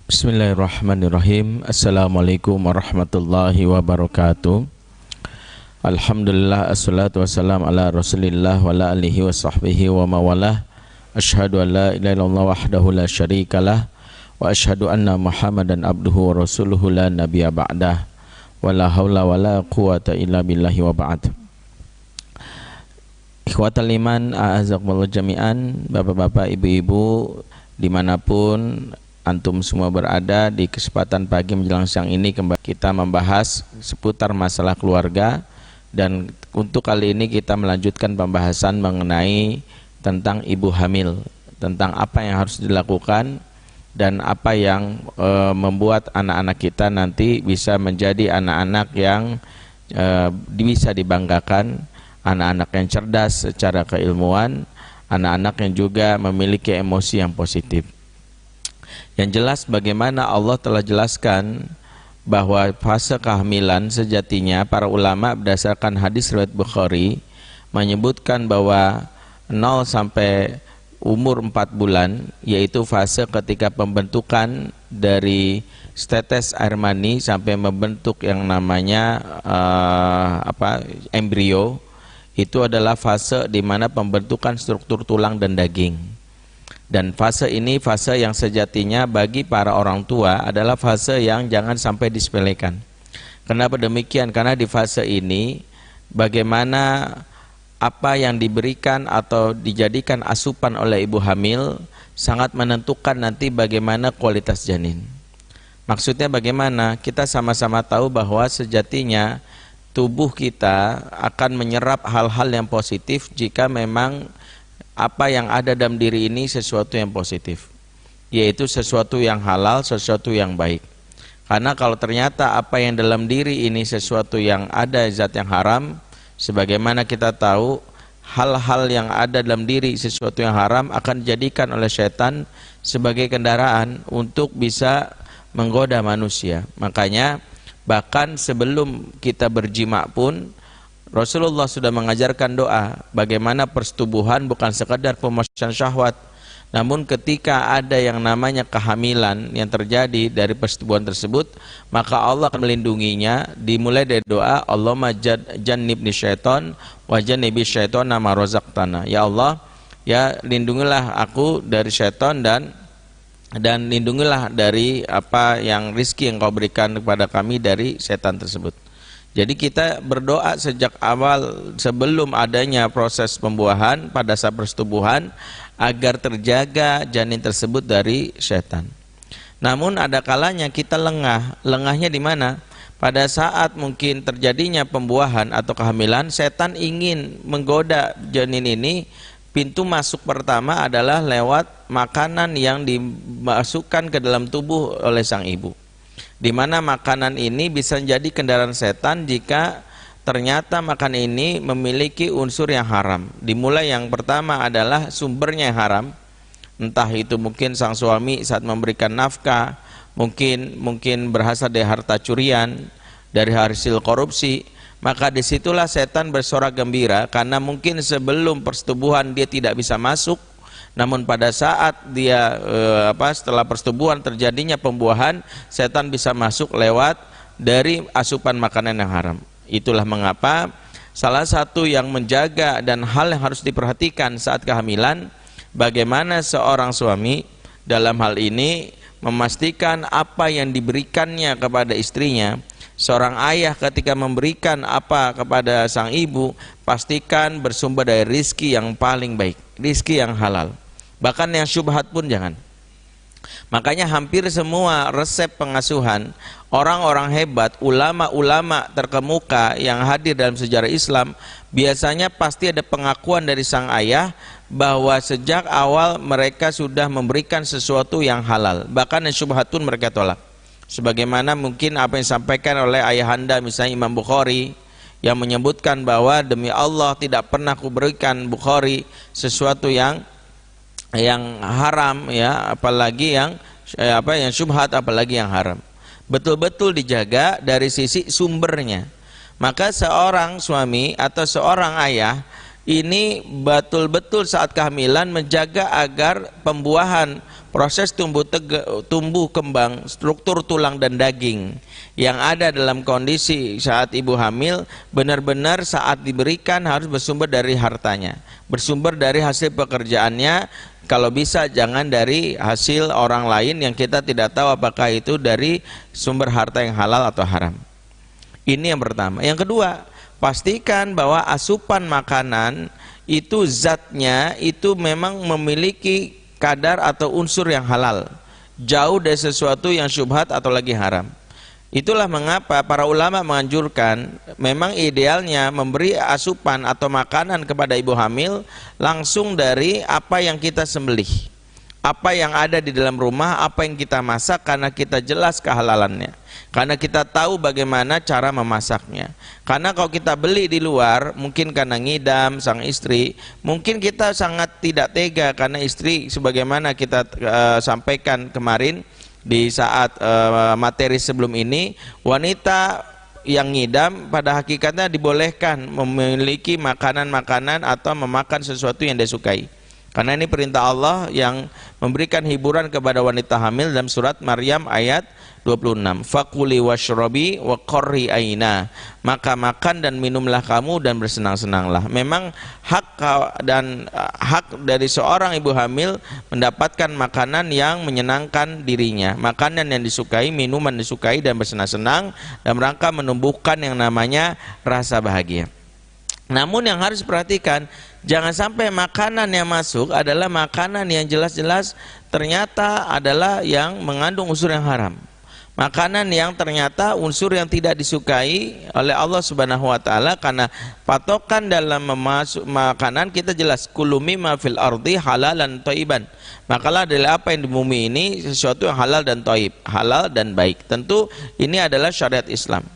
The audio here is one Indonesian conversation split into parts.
Bismillahirrahmanirrahim. Assalamualaikum warahmatullahi wabarakatuh. Alhamdulillah, assalatu wassalam ala rasulillah wa ala alihi wa sahbihi wa mawalah. Ashhadu an la ilaha illallah wahdahu la syarikalah wa ashhadu anna muhammadan abduhu wa rasuluhu la nabiyya ba'dah wa la hawla wa la quwata illa billahi wa ba'd. Ikhwatal iman, a'azakumullah jami'an, bapak-bapak, ibu-ibu dimanapun antum semua berada. Di kesempatan pagi menjelang siang ini kembali kita membahas seputar masalah keluarga, dan untuk kali ini kita melanjutkan pembahasan mengenai tentang ibu hamil, tentang apa yang harus dilakukan dan apa yang membuat anak-anak kita nanti bisa menjadi anak-anak yang bisa dibanggakan, anak-anak yang cerdas secara keilmuan, anak-anak yang juga memiliki emosi yang positif. Yang jelas bagaimana Allah telah jelaskan bahwa fase kehamilan sejatinya para ulama berdasarkan hadis riwayat Bukhari menyebutkan bahwa 0 sampai umur 4 bulan yaitu fase ketika pembentukan dari setetes air mani sampai membentuk yang namanya embrio. Itu adalah fase di mana pembentukan struktur tulang dan daging. Dan fase ini fase yang sejatinya bagi para orang tua adalah fase yang jangan sampai disepelekan. Kenapa demikian? Karena di fase ini bagaimana apa yang diberikan atau dijadikan asupan oleh ibu hamil sangat menentukan nanti bagaimana kualitas janin. Maksudnya bagaimana? Kita sama-sama tahu bahwa sejatinya tubuh kita akan menyerap hal-hal yang positif jika memang apa yang ada dalam diri ini sesuatu yang positif, yaitu sesuatu yang halal, sesuatu yang baik. Karena kalau ternyata apa yang dalam diri ini sesuatu yang ada zat yang haram, sebagaimana kita tahu hal-hal yang ada dalam diri sesuatu yang haram akan dijadikan oleh setan sebagai kendaraan untuk bisa menggoda manusia. Makanya bahkan sebelum kita berjima pun Rasulullah sudah mengajarkan doa bagaimana persetubuhan bukan sekadar pemuasan syahwat, namun ketika ada yang namanya kehamilan yang terjadi dari persetubuhan tersebut, maka Allah akan melindunginya. Dimulai dari doa Allahumma jannibni syaiton wa jannibi syaitona ma razaqtana. Ya Allah, ya lindungilah aku dari syaiton dan lindungilah dari apa yang rizki yang kau berikan kepada kami dari setan tersebut. Jadi kita berdoa sejak awal sebelum adanya proses pembuahan pada saat persetubuhan agar terjaga janin tersebut dari setan. Namun ada kalanya kita lengah. Lengahnya di mana? Pada saat mungkin terjadinya pembuahan atau kehamilan, setan ingin menggoda janin ini. Pintu masuk pertama adalah lewat makanan yang dimasukkan ke dalam tubuh oleh sang ibu, di mana makanan ini bisa menjadi kendaraan setan jika ternyata makanan ini memiliki unsur yang haram. Dimulai yang pertama adalah sumbernya yang haram, entah itu mungkin sang suami saat memberikan nafkah mungkin berasal dari harta curian, dari hasil korupsi, maka disitulah setan bersorak gembira karena mungkin sebelum persetubuhan dia tidak bisa masuk. Namun pada saat dia setelah persetubuhan terjadinya pembuahan, setan bisa masuk lewat dari asupan makanan yang haram. Itulah mengapa salah satu yang menjaga dan hal yang harus diperhatikan saat kehamilan, bagaimana seorang suami dalam hal ini memastikan apa yang diberikannya kepada istrinya. Seorang ayah ketika memberikan apa kepada sang ibu, pastikan bersumber dari rizki yang paling baik, rizki yang halal. Bahkan yang syubhat pun jangan. Makanya hampir semua resep pengasuhan orang-orang hebat, ulama-ulama terkemuka yang hadir dalam sejarah Islam, biasanya pasti ada pengakuan dari sang ayah bahwa sejak awal mereka sudah memberikan sesuatu yang halal. Bahkan yang syubhat pun mereka tolak. Sebagaimana mungkin apa yang disampaikan oleh ayahanda misalnya Imam Bukhari, yang menyebutkan bahwa demi Allah tidak pernah kuberikan Bukhari sesuatu yang haram, ya, apalagi yang syubhat, apalagi yang haram. Betul-betul dijaga dari sisi sumbernya. Maka seorang suami atau seorang ayah ini betul-betul saat kehamilan menjaga agar pembuahan, proses tumbuh kembang struktur tulang dan daging yang ada dalam kondisi saat ibu hamil benar-benar saat diberikan harus bersumber dari hartanya, bersumber dari hasil pekerjaannya. Kalau bisa jangan dari hasil orang lain yang kita tidak tahu apakah itu dari sumber harta yang halal atau haram. Ini yang pertama. Yang kedua, pastikan bahwa asupan makanan itu zatnya itu memang memiliki kadar atau unsur yang halal, jauh dari sesuatu yang syubhat atau lagi haram. Itulah mengapa para ulama menganjurkan memang idealnya memberi asupan atau makanan kepada ibu hamil langsung dari apa yang kita sembelih, apa yang ada di dalam rumah, apa yang kita masak, karena kita jelas kehalalannya, karena kita tahu bagaimana cara memasaknya. Karena kalau kita beli di luar, mungkin karena ngidam sang istri, mungkin kita sangat tidak tega karena istri, sebagaimana kita sampaikan kemarin di saat materi sebelum ini, wanita yang ngidam pada hakikatnya dibolehkan memiliki makanan-makanan atau memakan sesuatu yang dia sukai. Karena ini perintah Allah yang memberikan hiburan kepada wanita hamil dalam surat Maryam ayat 26. Fakuli washrobi wa qarri aina. Maka makan dan minumlah kamu dan bersenang-senanglah. Memang hak dari seorang ibu hamil mendapatkan makanan yang menyenangkan dirinya, makanan yang disukai, minuman disukai dan bersenang-senang dalam rangka menumbuhkan yang namanya rasa bahagia. Namun yang harus diperhatikan, jangan sampai makanan yang masuk adalah makanan yang jelas-jelas ternyata adalah yang mengandung unsur yang haram. Makanan yang ternyata unsur yang tidak disukai oleh Allah Subhanahu wa taala, karena patokan dalam makanan kita jelas kullu mimma fil ardi halalan thayyiban. Makalah dari apa yang di bumi ini sesuatu yang halal dan thayyib, halal dan baik. Tentu ini adalah syariat Islam.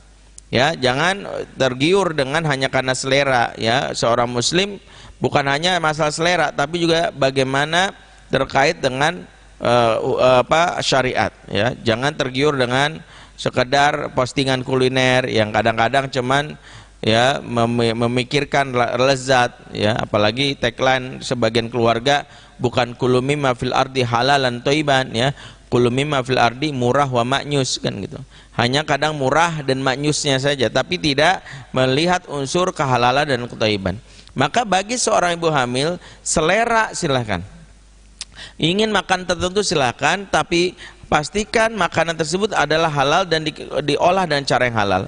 Ya, jangan tergiur dengan hanya karena selera. Ya, seorang muslim bukan hanya masalah selera, tapi juga bagaimana terkait dengan syariat. Ya, jangan tergiur dengan sekedar postingan kuliner yang kadang-kadang cuman ya memikirkan lezat. Ya, apalagi tagline sebagian keluarga bukan kullu mimma fil ardi halalan thayyiban, ya, kullu mimma fil ardi murah wa ma'nyus, kan gitu. Hanya kadang murah dan maknyusnya saja, tapi tidak melihat unsur kehalalan dan kethayyiban. Maka bagi seorang ibu hamil, selera silahkan, ingin makan tertentu silahkan, tapi pastikan makanan tersebut adalah halal dan diolah dengan cara yang halal.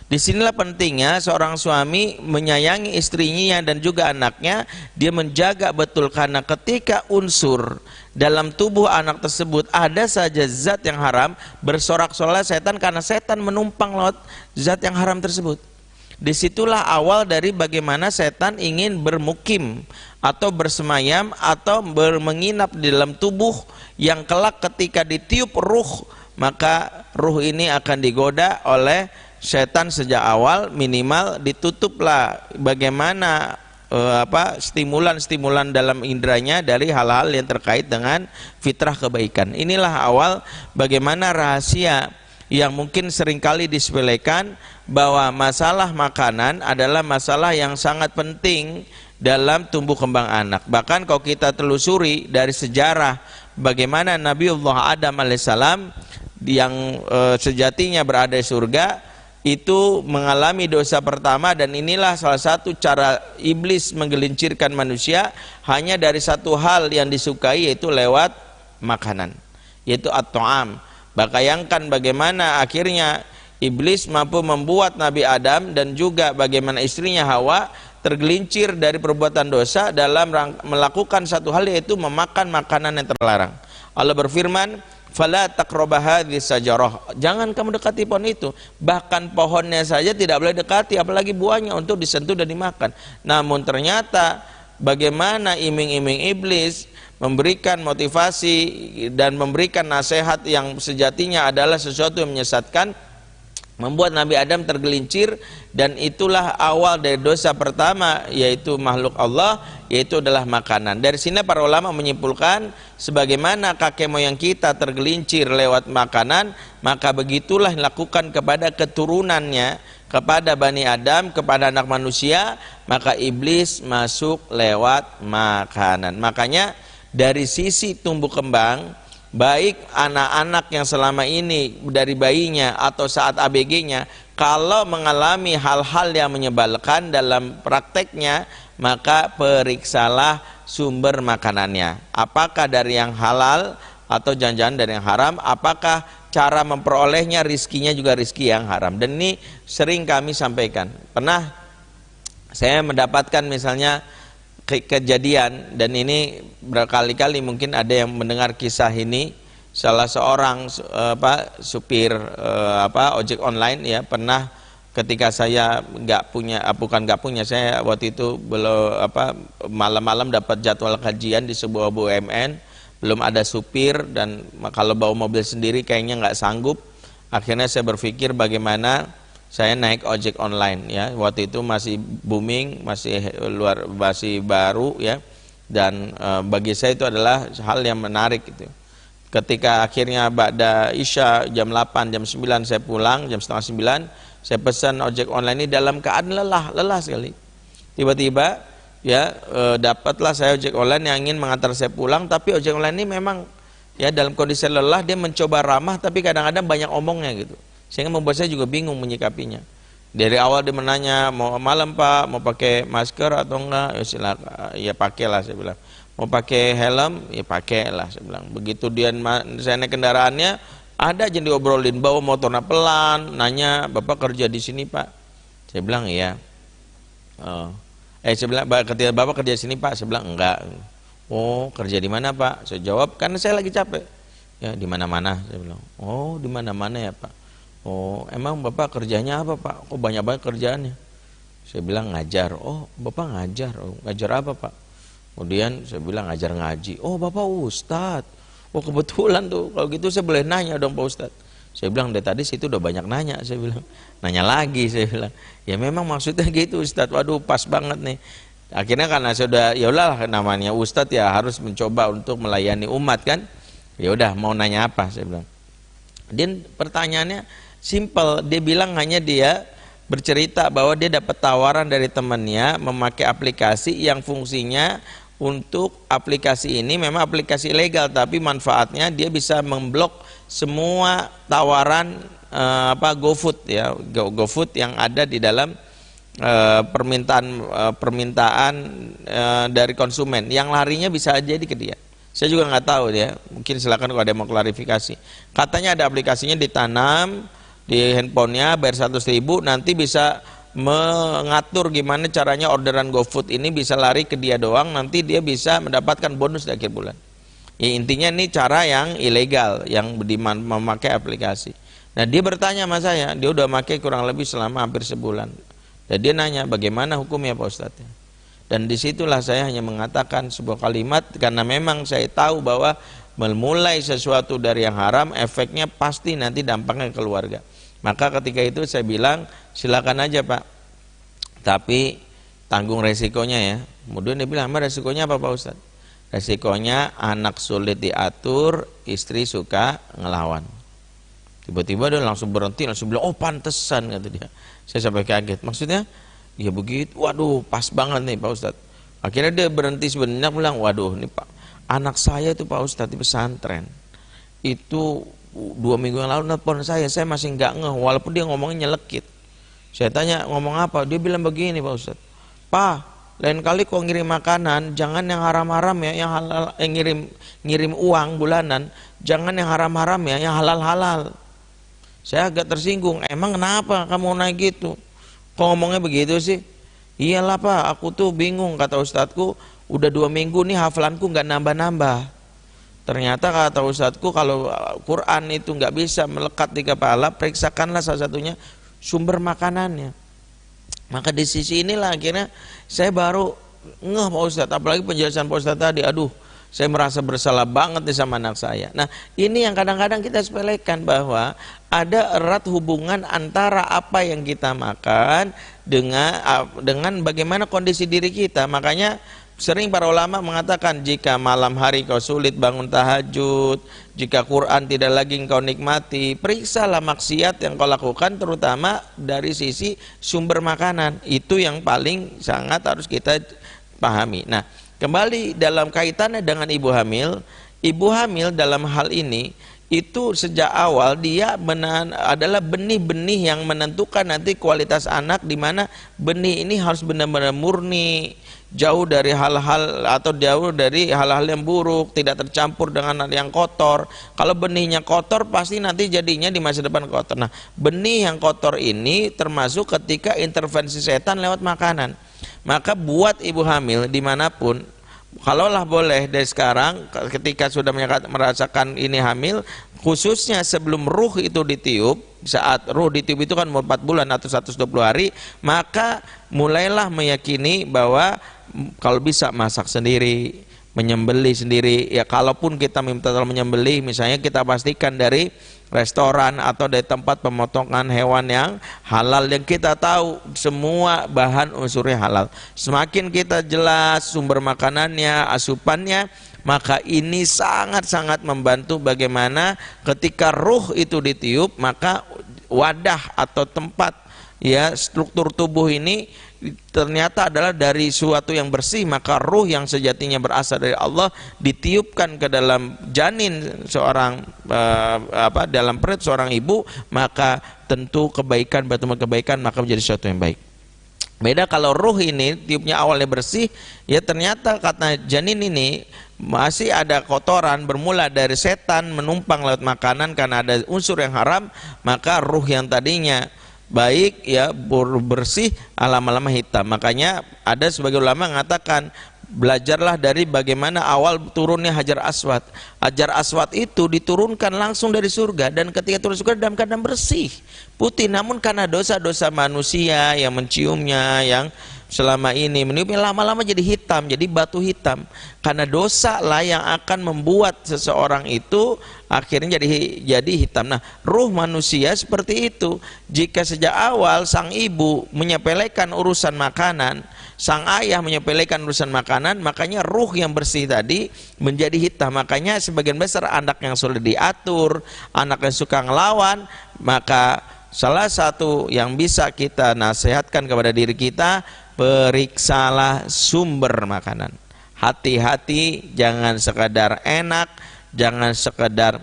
Disinilah pentingnya seorang suami menyayangi istrinya dan juga anaknya. Dia menjaga betul, karena ketika unsur dalam tubuh anak tersebut ada saja zat yang haram, bersorak-sorak setan, karena setan menumpang lewat zat yang haram tersebut. Disitulah awal dari bagaimana setan ingin bermukim atau bersemayam atau menginap di dalam tubuh yang kelak ketika ditiup ruh, maka ruh ini akan digoda oleh setan sejak awal. Minimal ditutuplah bagaimana stimulan-stimulan dalam indranya dari hal-hal yang terkait dengan fitrah kebaikan. Inilah awal bagaimana rahasia yang mungkin seringkali disepelekan, bahwa masalah makanan adalah masalah yang sangat penting dalam tumbuh kembang anak. Bahkan kalau kita telusuri dari sejarah bagaimana Nabiullah Adam alaihissalam yang sejatinya berada di surga itu mengalami dosa pertama, dan inilah salah satu cara iblis menggelincirkan manusia hanya dari satu hal yang disukai, yaitu lewat makanan, yaitu at-ta'am. Bayangkan bagaimana akhirnya iblis mampu membuat Nabi Adam dan juga bagaimana istrinya Hawa tergelincir dari perbuatan dosa dalam melakukan satu hal, yaitu memakan makanan yang terlarang. Allah berfirman, fala taqraba hadhis sajarah, jangan kamu dekati pohon itu. Bahkan pohonnya saja tidak boleh dekati, apalagi buahnya untuk disentuh dan dimakan. Namun ternyata bagaimana iming-iming iblis memberikan motivasi dan memberikan nasihat yang sejatinya adalah sesuatu yang menyesatkan, membuat Nabi Adam tergelincir, dan itulah awal dari dosa pertama, yaitu makhluk Allah, yaitu adalah makanan. Dari sini para ulama menyimpulkan, sebagaimana kakek moyang kita tergelincir lewat makanan, maka begitulah dilakukan kepada keturunannya, kepada Bani Adam, kepada anak manusia, maka iblis masuk lewat makanan. Makanya dari sisi tumbuh kembang, baik anak-anak yang selama ini dari bayinya atau saat ABG-nya, kalau mengalami hal-hal yang menyebalkan dalam prakteknya, maka periksalah sumber makanannya. Apakah dari yang halal atau jangan-jangan dari yang haram, apakah cara memperolehnya rizkinya juga rizki yang haram. Dan ini sering kami sampaikan. Pernah saya mendapatkan misalnya kejadian, dan ini berkali-kali mungkin ada yang mendengar kisah ini. Salah seorang supir ojek online ya, pernah ketika saya saya waktu itu belum malam-malam dapat jadwal kajian di sebuah BUMN, belum ada supir, dan kalau bawa mobil sendiri kayaknya nggak sanggup. Akhirnya saya berpikir bagaimana saya naik ojek online ya. Waktu itu masih booming, masih baru ya, dan bagi saya itu adalah hal yang menarik gitu. Ketika akhirnya ba'da Isya jam 8, jam 9 saya pulang, jam setengah 9 saya pesan ojek online ini dalam keadaan lelah sekali. Tiba-tiba ya dapatlah saya ojek online yang ingin mengantar saya pulang, tapi ojek online ini memang ya dalam kondisi lelah, dia mencoba ramah tapi kadang-kadang banyak omongnya gitu. Sehingga membuat saya juga bingung menyikapinya. Dari awal dia menanya, mau malam Pak, mau pakai masker atau enggak? Ya silakan, ya pakailah saya bilang. Mau pakai helm, ya pakailah saya bilang. Begitu saya naik kendaraannya, ada aja diobrolin, bawa motornya pelan, nanya, Bapak kerja di sini Pak? Saya bilang iya. Saya bilang, ketika Bapak kerja di sini Pak? Saya bilang enggak. Oh, kerja di mana Pak? Saya jawab, karena saya lagi capek. Ya di mana-mana, saya bilang. Oh, di mana-mana ya Pak. Oh, emang Bapak kerjanya apa Pak? Kok banyak-banyak kerjaannya? Saya bilang ngajar. Oh, Bapak ngajar. Oh, ngajar apa Pak? Kemudian saya bilang ngajar ngaji. Oh, Bapak Ustadz. Oh, kebetulan tuh, kalau gitu saya boleh nanya dong Pak Ustadz. Saya bilang dari tadi situ udah banyak nanya. Saya bilang, nanya lagi. Saya bilang, ya memang maksudnya gitu Ustadz. Waduh, pas banget nih. Akhirnya karena sudah, ya udahlah namanya Ustadz ya harus mencoba untuk melayani umat kan. Ya udah, mau nanya apa? Saya bilang. Dan pertanyaannya simple. Dia bilang hanya dia bercerita bahwa dia dapat tawaran dari temannya memakai aplikasi yang fungsinya untuk aplikasi ini memang aplikasi ilegal, tapi manfaatnya dia bisa memblok semua tawaran GoFood ya, GoFood yang ada di dalam permintaan dari konsumen yang larinya bisa aja ke dia. Saya juga nggak tahu ya, mungkin silakan kalau ada yang mau klarifikasi. Katanya ada aplikasinya ditanam di handphonenya, bayar 100.000, nanti bisa mengatur gimana caranya orderan GoFood ini bisa lari ke dia doang, nanti dia bisa mendapatkan bonus di akhir bulan. Ya, intinya ini cara yang ilegal yang memakai aplikasi. Nah dia bertanya sama saya, dia udah pakai kurang lebih selama hampir sebulan. Dan dia nanya bagaimana hukumnya Pak Ustadz. Dan disitulah saya hanya mengatakan sebuah kalimat, karena memang saya tahu bahwa memulai sesuatu dari yang haram efeknya pasti nanti dampaknya ke keluarga. Maka ketika itu saya bilang silakan aja Pak, tapi tanggung resikonya ya. Kemudian dia bilang, resikonya apa Pak Ustadz? Resikonya anak sulit diatur, istri suka ngelawan. Tiba-tiba dia langsung berhenti, langsung bilang, oh pantesan, kata dia. Saya sampai kaget, maksudnya ya begitu. Waduh, pas banget nih Pak Ustadz. Akhirnya dia berhenti sebenarnya, bilang, waduh ini Pak, anak saya itu Pak Ustadz di pesantren itu 2 minggu yang lalu nelpon saya masih nggak ngeh, walaupun dia ngomongnya nyelekit. Saya tanya ngomong apa, dia bilang begini Pak Ustadz, Pak, lain kali kok ngirim makanan jangan yang haram-haram ya, yang halal, ngirim uang bulanan jangan yang haram-haram ya, yang halal-halal. Saya agak tersinggung, emang kenapa kamu naik gitu, kok ngomongnya begitu sih? Iyalah Pak, aku tuh bingung, kata Ustadzku, udah 2 minggu nih hafalanku nggak nambah-nambah. Ternyata kata Ustadzku, kalau Quran itu nggak bisa melekat di kepala, periksakanlah salah satunya sumber makanannya. Maka di sisi inilah akhirnya saya baru ngeh Pak Ustadz, apalagi penjelasan Pak Ustadz tadi, aduh saya merasa bersalah banget nih sama anak saya. Nah ini yang kadang-kadang kita sepelekan, bahwa ada erat hubungan antara apa yang kita makan dengan bagaimana kondisi diri kita. Makanya sering para ulama mengatakan jika malam hari kau sulit bangun tahajud, jika Quran tidak lagi kau nikmati, periksalah maksiat yang kau lakukan terutama dari sisi sumber makanan. Itu yang paling sangat harus kita pahami. Nah, kembali dalam kaitannya dengan ibu hamil dalam hal ini itu sejak awal dia adalah benih-benih yang menentukan nanti kualitas anak, di mana benih ini harus benar-benar murni, jauh dari hal-hal atau jauh dari hal-hal yang buruk, tidak tercampur dengan hal yang kotor. Kalau benihnya kotor pasti nanti jadinya di masa depan kotor. Nah, benih yang kotor ini termasuk ketika intervensi setan lewat makanan. Maka buat ibu hamil dimanapun, kalaulah boleh dari sekarang ketika sudah merasakan ini hamil, khususnya sebelum ruh itu ditiup, saat ruh ditiup itu kan 4 bulan atau 120 hari, maka mulailah meyakini bahwa kalau bisa masak sendiri, menyembelih sendiri. Ya kalaupun kita minta menyembelih, misalnya kita pastikan dari restoran atau dari tempat pemotongan hewan yang halal, yang kita tahu semua bahan unsurnya halal. Semakin kita jelas sumber makanannya, asupannya, maka ini sangat-sangat membantu bagaimana ketika ruh itu ditiup, maka wadah atau tempat, ya, struktur tubuh ini ternyata adalah dari suatu yang bersih. Maka ruh yang sejatinya berasal dari Allah ditiupkan ke dalam janin seorang dalam perut seorang ibu, maka tentu kebaikan, bertemu kebaikan, maka menjadi sesuatu yang baik. Beda kalau ruh ini tiupnya awalnya bersih, ya ternyata kata janin ini masih ada kotoran bermula dari setan menumpang lewat makanan karena ada unsur yang haram, maka ruh yang tadinya baik, ya, bersih, lama-lama hitam. Makanya ada sebagian ulama mengatakan belajarlah dari bagaimana awal turunnya Hajar Aswad. Hajar Aswad itu diturunkan langsung dari surga, dan ketika turun surga dalam keadaan bersih, putih, namun karena dosa-dosa manusia yang menciumnya, yang selama ini meniupnya, lama-lama jadi hitam, jadi batu hitam. Karena dosa lah yang akan membuat seseorang itu akhirnya jadi hitam. Nah, ruh manusia seperti itu. Jika sejak awal sang ibu menyepelekan urusan makanan, sang ayah menyepelekan urusan makanan, makanya ruh yang bersih tadi menjadi hitam. Makanya sebagian besar anak yang sulit diatur, anak yang suka ngelawan, maka salah satu yang bisa kita nasihatkan kepada diri kita, periksalah sumber makanan. Hati-hati, jangan sekadar enak, jangan sekedar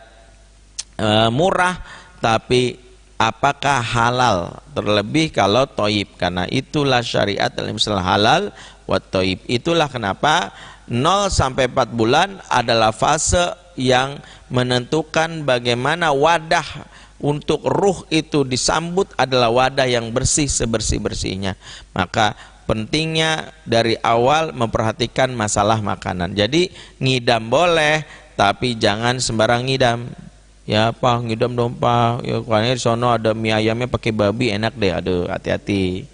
murah, tapi apakah halal, terlebih kalau toib, karena itulah syariat dalam istilah halal wa toib. Itulah kenapa 0 sampai 4 bulan adalah fase yang menentukan bagaimana wadah untuk ruh itu disambut adalah wadah yang bersih sebersih-bersihnya. Maka pentingnya dari awal memperhatikan masalah makanan. Jadi ngidam boleh, tapi jangan sembarang ngidam. Ya Pak, ngidam dong Pak, ya kayaknya di sono ada mie ayamnya pakai babi enak deh, aduh hati-hati.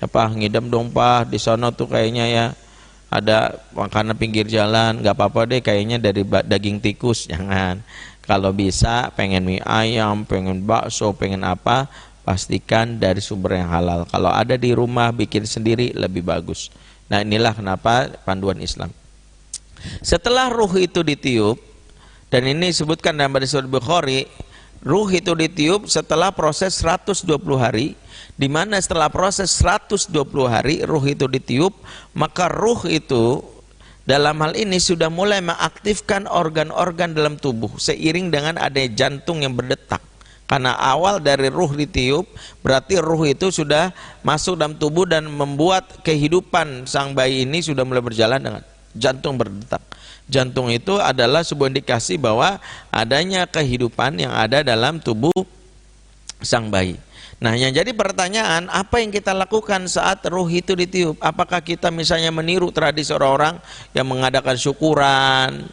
Ya Pak, ngidam dong Pak, di sono tuh kayaknya ya ada makanan pinggir jalan, nggak apa-apa deh kayaknya dari daging tikus, jangan. Kalau bisa pengen mie ayam, pengen bakso, pengen apa, pastikan dari sumber yang halal. Kalau ada di rumah bikin sendiri lebih bagus. Nah, inilah kenapa panduan Islam. Setelah ruh itu ditiup, dan ini disebutkan dalam hadis Bukhari, ruh itu ditiup setelah proses 120 hari, di mana setelah proses 120 hari ruh itu ditiup, maka ruh itu dalam hal ini sudah mulai mengaktifkan organ-organ dalam tubuh seiring dengan adanya jantung yang berdetak. Karena awal dari ruh ditiup, berarti ruh itu sudah masuk dalam tubuh dan membuat kehidupan sang bayi ini sudah mulai berjalan dengan jantung berdetak. Jantung itu adalah sebuah indikasi bahwa adanya kehidupan yang ada dalam tubuh sang bayi. Nah, yang jadi pertanyaan, apa yang kita lakukan saat ruh itu ditiup? Apakah kita misalnya meniru tradisi orang-orang yang mengadakan syukuran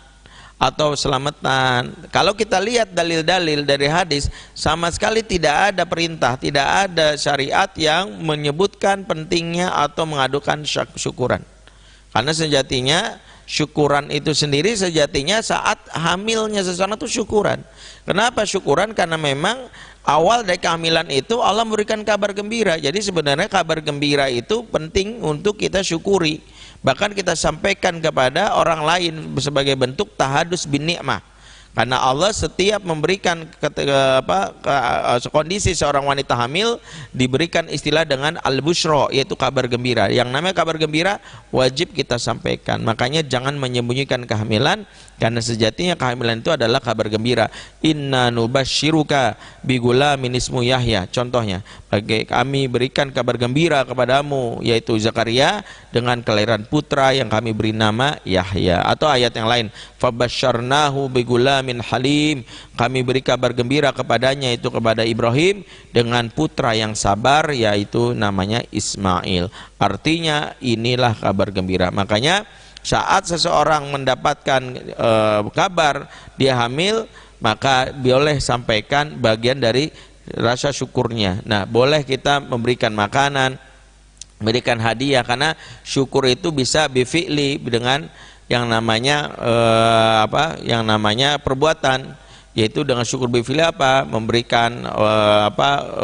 atau selamatan? Kalau kita lihat dalil-dalil dari hadis, sama sekali tidak ada perintah, tidak ada syariat yang menyebutkan pentingnya atau mengadukan syukuran. Karena sejatinya syukuran itu sendiri sejatinya saat hamilnya seseorang itu syukuran. Kenapa syukuran? Karena memang awal dari kehamilan itu Allah memberikan kabar gembira. Jadi sebenarnya kabar gembira itu penting untuk kita syukuri. Bahkan kita sampaikan kepada orang lain sebagai bentuk tahadus bin ni'mah. Karena Allah setiap memberikan kondisi seorang wanita hamil diberikan istilah dengan al-busyra, yaitu kabar gembira. Yang namanya kabar gembira wajib kita sampaikan. Makanya jangan menyembunyikan kehamilan, karena sejatinya kehamilan itu adalah kabar gembira. Inna nubasyiruka bigulamin ismu Yahya. Contohnya, bagi kami berikan kabar gembira kepadamu, yaitu Zakaria, dengan kelahiran putra yang kami beri nama Yahya. Atau ayat yang lain, fabasyarnahu bigulamin halim. Kami beri kabar gembira kepadanya, itu kepada Ibrahim, dengan putra yang sabar, yaitu namanya Ismail. Artinya inilah kabar gembira. Makanya saat seseorang mendapatkan kabar dia hamil, maka boleh sampaikan bagian dari rasa syukurnya. Nah, boleh kita memberikan makanan, memberikan hadiah, karena syukur itu bisa bifi'li, dengan yang namanya yang namanya perbuatan, yaitu dengan syukur bifi'li apa? Memberikan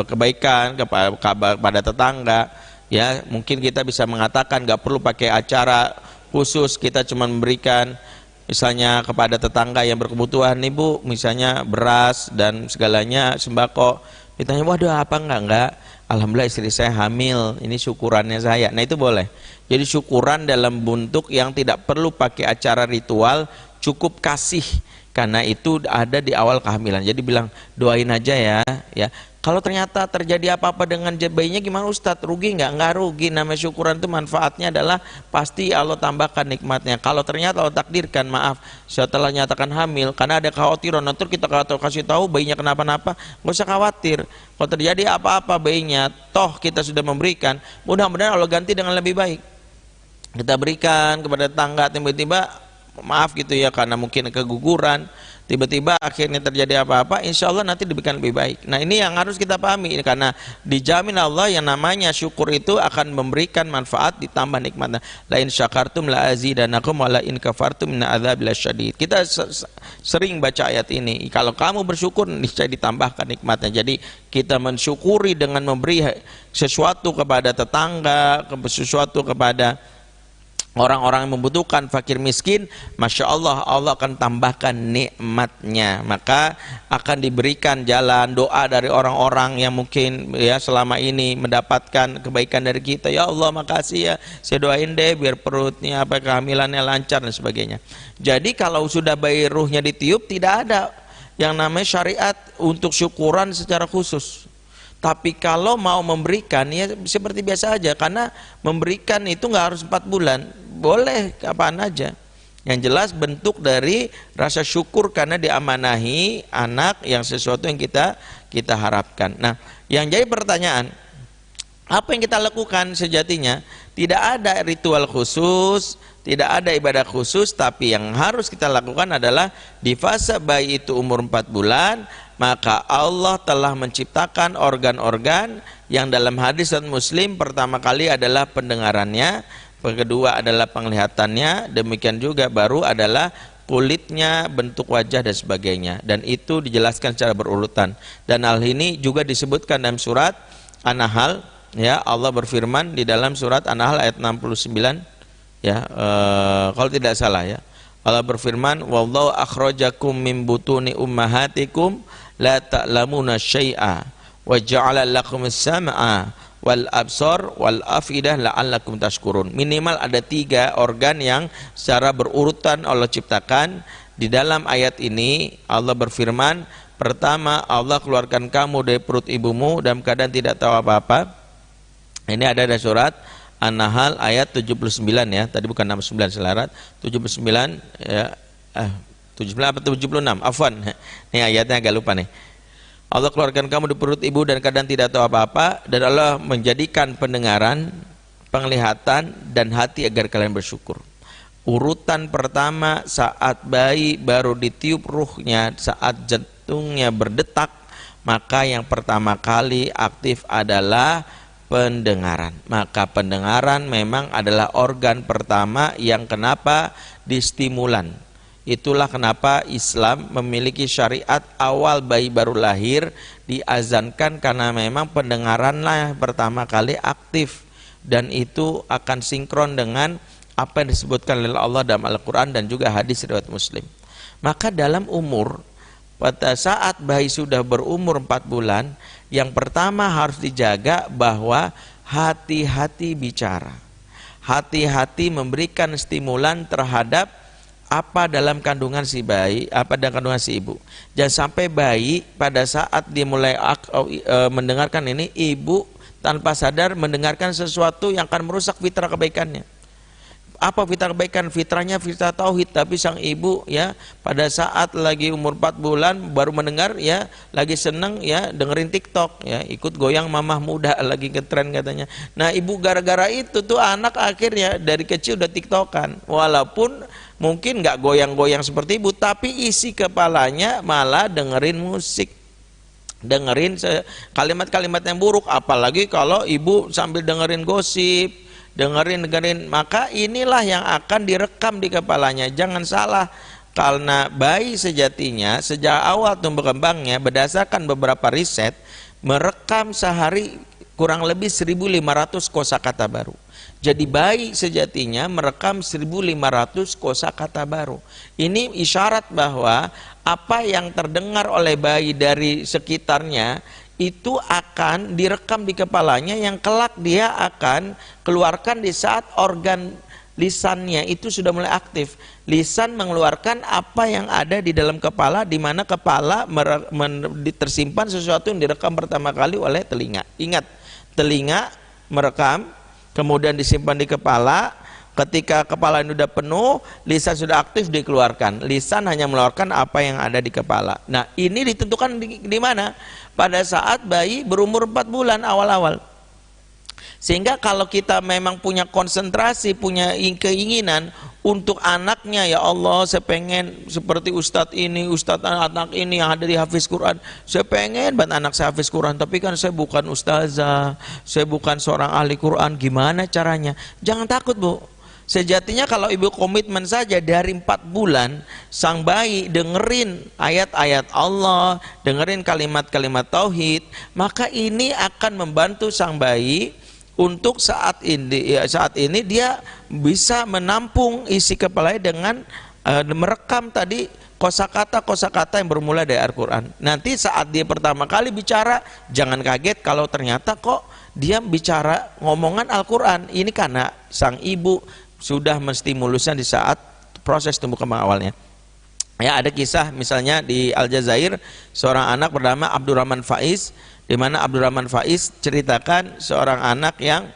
kebaikan kepada tetangga. Ya, mungkin kita bisa mengatakan nggak perlu pakai acara khusus, kita cuma memberikan misalnya kepada tetangga yang berkebutuhan, nih Bu, misalnya beras dan segalanya, sembako. Ditanya, waduh apa enggak, alhamdulillah istri saya hamil, ini syukurannya saya. Nah, itu boleh. Jadi syukuran dalam bentuk yang tidak perlu pakai acara ritual, cukup kasih, karena itu ada di awal kehamilan. Jadi bilang doain aja ya. Kalau ternyata terjadi apa-apa dengan bayinya gimana Ustadz? Rugi nggak? Nggak rugi. Namanya syukuran itu manfaatnya adalah pasti Allah tambahkan nikmatnya. Kalau ternyata Allah takdirkan, maaf, setelah nyatakan hamil, karena ada kekhawatiran, nanti kita kasih tahu bayinya kenapa-napa, nggak usah khawatir. Kalau terjadi apa-apa bayinya, toh kita sudah memberikan, mudah-mudahan Allah ganti dengan lebih baik. Kita berikan kepada tetangga, tiba-tiba maaf gitu ya, karena mungkin keguguran, tiba-tiba akhirnya terjadi apa-apa, insya Allah nanti diberikan lebih baik. Nah, ini yang harus kita pahami, karena dijamin Allah yang namanya syukur itu akan memberikan manfaat ditambah nikmatnya. La in syakartum la azidanakum wa la in kafartum inna adzabil lasyadid. Kita sering baca ayat ini, kalau kamu bersyukur niscaya ditambahkan nikmatnya. Jadi kita mensyukuri dengan memberi sesuatu kepada tetangga, sesuatu kepada orang-orang yang membutuhkan, fakir miskin, Masya Allah, Allah akan tambahkan nikmatnya. Maka akan diberikan jalan doa dari orang-orang yang mungkin ya selama ini mendapatkan kebaikan dari kita. Ya Allah, makasih ya, saya doain deh biar perutnya kehamilannya lancar dan sebagainya. Jadi kalau sudah bayi ruhnya ditiup, tidak ada yang namanya syariat untuk syukuran secara khusus. Tapi kalau mau memberikan, ya seperti biasa aja, karena memberikan itu nggak harus 4 bulan, boleh kapan aja. Yang jelas bentuk dari rasa syukur karena diamanahi anak yang sesuatu yang kita harapkan. Nah, yang jadi pertanyaan, apa yang kita lakukan sejatinya? Tidak ada ritual khusus, tidak ada ibadah khusus, tapi yang harus kita lakukan adalah di fase bayi itu umur 4 bulan, maka Allah telah menciptakan organ-organ yang dalam hadis dan Muslim pertama kali adalah pendengarannya, kedua adalah penglihatannya, demikian juga baru adalah kulitnya, bentuk wajah dan sebagainya. Dan itu dijelaskan secara berurutan. Dan hal ini juga disebutkan dalam surat An-Nahl, ya, Allah berfirman di dalam surat An-Nahl ayat 69, ya, kalau tidak salah ya. Allah berfirman, wallahu akhrajakum min butuni ummahatikum la ta'lamuna syai'a wa ja'ala lakumus sam'a wal absar wal afidah la'allakum tashkurun. Minimal ada 3 organ yang secara berurutan Allah ciptakan. Di dalam ayat ini Allah berfirman, pertama, Allah keluarkan kamu dari perut ibumu dalam keadaan tidak tahu apa-apa. Ini ada di surat An-Nahl ayat 79 ya. Tadi bukan 69 selarat, 79 ya. 79 atau 76, afwan. Ini ayatnya agak lupa nih. Allah keluarkan kamu di perut ibu dan keadaan tidak tahu apa-apa, dan Allah menjadikan pendengaran, penglihatan dan hati agar kalian bersyukur. Urutan pertama saat bayi baru ditiup ruhnya, saat jantungnya berdetak, maka yang pertama kali aktif adalah pendengaran. Maka pendengaran memang adalah organ pertama yang kenapa distimulan. Itulah kenapa Islam memiliki syariat awal bayi baru lahir diazankan, karena memang pendengaranlah pertama kali aktif, dan itu akan sinkron dengan apa yang disebutkan oleh Allah dalam Al-Quran dan juga hadis riwayat Muslim. Maka dalam umur, pada saat bayi sudah berumur 4 bulan, yang pertama harus dijaga bahwa hati-hati bicara, hati-hati memberikan stimulan terhadap apa dalam kandungan si bayi, apa dalam kandungan si ibu. Jangan sampai bayi pada saat dia mulai mendengarkan ini, ibu tanpa sadar mendengarkan sesuatu yang akan merusak fitrah kebaikannya. Apa fitrah kebaikan? Fitrahnya fitrah tauhid, tapi sang ibu ya pada saat lagi umur 4 bulan baru mendengar ya, lagi seneng ya dengerin TikTok ya, ikut goyang mamah muda lagi ngetren katanya. Nah, ibu gara-gara itu tuh anak akhirnya dari kecil udah TikTokan. Walaupun mungkin nggak goyang-goyang seperti ibu, tapi isi kepalanya malah dengerin musik, dengerin kalimat-kalimat yang buruk. Apalagi kalau ibu sambil dengerin gosip, dengerin, maka inilah yang akan direkam di kepalanya. Jangan salah, karena bayi sejatinya sejak awal tumbuh kembangnya berdasarkan beberapa riset merekam sehari kurang lebih 1.500 kosakata baru. Jadi bayi sejatinya merekam 1.500 kosakata baru. Ini isyarat bahwa apa yang terdengar oleh bayi dari sekitarnya itu akan direkam di kepalanya, yang kelak dia akan keluarkan di saat organ lisannya itu sudah mulai aktif. Lisan mengeluarkan apa yang ada di dalam kepala, di mana kepala tersimpan sesuatu yang direkam pertama kali oleh telinga. Ingat, telinga merekam, kemudian disimpan di kepala. Ketika kepala ini sudah penuh, lisan sudah aktif, dikeluarkan. Lisan hanya mengeluarkan apa yang ada di kepala. Nah, ini ditentukan di mana? Pada saat bayi berumur 4 bulan awal-awal. Sehingga kalau kita memang punya konsentrasi, punya keinginan untuk anaknya, ya Allah saya pengen seperti ustadz ini, ustadz anak ini yang ada di hafiz Quran, saya pengen banget anak saya hafiz Quran, tapi kan saya bukan ustazah, saya bukan seorang ahli Quran, gimana caranya? Jangan takut, Bu. Sejatinya kalau ibu komitmen saja dari 4 bulan sang bayi dengerin ayat-ayat Allah, dengerin kalimat-kalimat tauhid, maka ini akan membantu sang bayi untuk saat ini dia bisa menampung isi kepalanya dengan merekam tadi kosakata yang bermula dari Al-Quran. Nanti saat dia pertama kali bicara, jangan kaget kalau ternyata kok dia bicara ngomongan Al-Quran. Ini karena sang ibu sudah menstimulusnya di saat proses tumbuh kembang awalnya. Ya, ada kisah misalnya di Aljazair, seorang anak bernama Abdurrahman Faiz, di mana Abdurrahman Faiz ceritakan seorang anak yang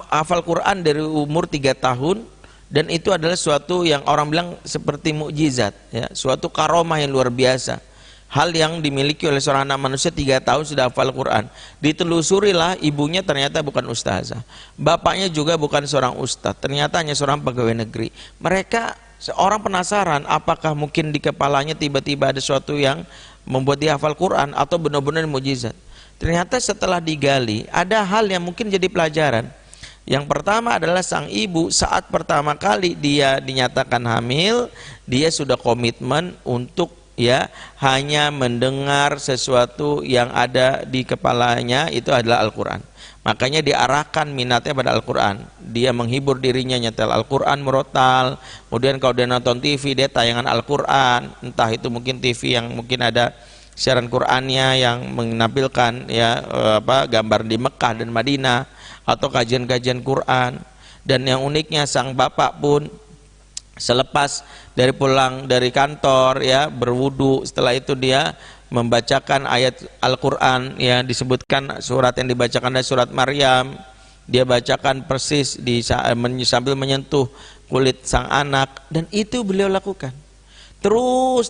hafal Quran dari umur 3 tahun, dan itu adalah suatu yang orang bilang seperti mukjizat, ya, suatu karomah yang luar biasa. Hal yang dimiliki oleh seorang anak manusia 3 tahun sudah hafal Quran. Ditelusurilah, ibunya ternyata bukan ustazah, bapaknya juga bukan seorang ustaz, ternyata hanya seorang pegawai negeri. Mereka seorang penasaran, apakah mungkin di kepalanya tiba-tiba ada sesuatu yang membuat dia hafal Quran atau benar-benar mukjizat. Ternyata setelah digali, ada hal yang mungkin jadi pelajaran. Yang pertama adalah sang ibu saat pertama kali dia dinyatakan hamil, dia sudah komitmen untuk hanya mendengar sesuatu yang ada di kepalanya, itu adalah Al-Quran. Makanya diarahkan minatnya pada Al-Quran. Dia menghibur dirinya nyetel Al-Quran murotal. Kemudian kalau dia nonton TV, dia tayangan Al-Quran, entah itu mungkin TV yang mungkin ada siaran Qurannya yang menampilkan gambar di Mekah dan Madinah, atau kajian-kajian Quran. Dan yang uniknya, sang bapak pun selepas dari pulang dari kantor berwudu, setelah itu dia membacakan ayat Al-Quran, disebutkan surat yang dibacakan dari surat Maryam, dia bacakan persis sambil menyentuh kulit sang anak, dan itu beliau lakukan terus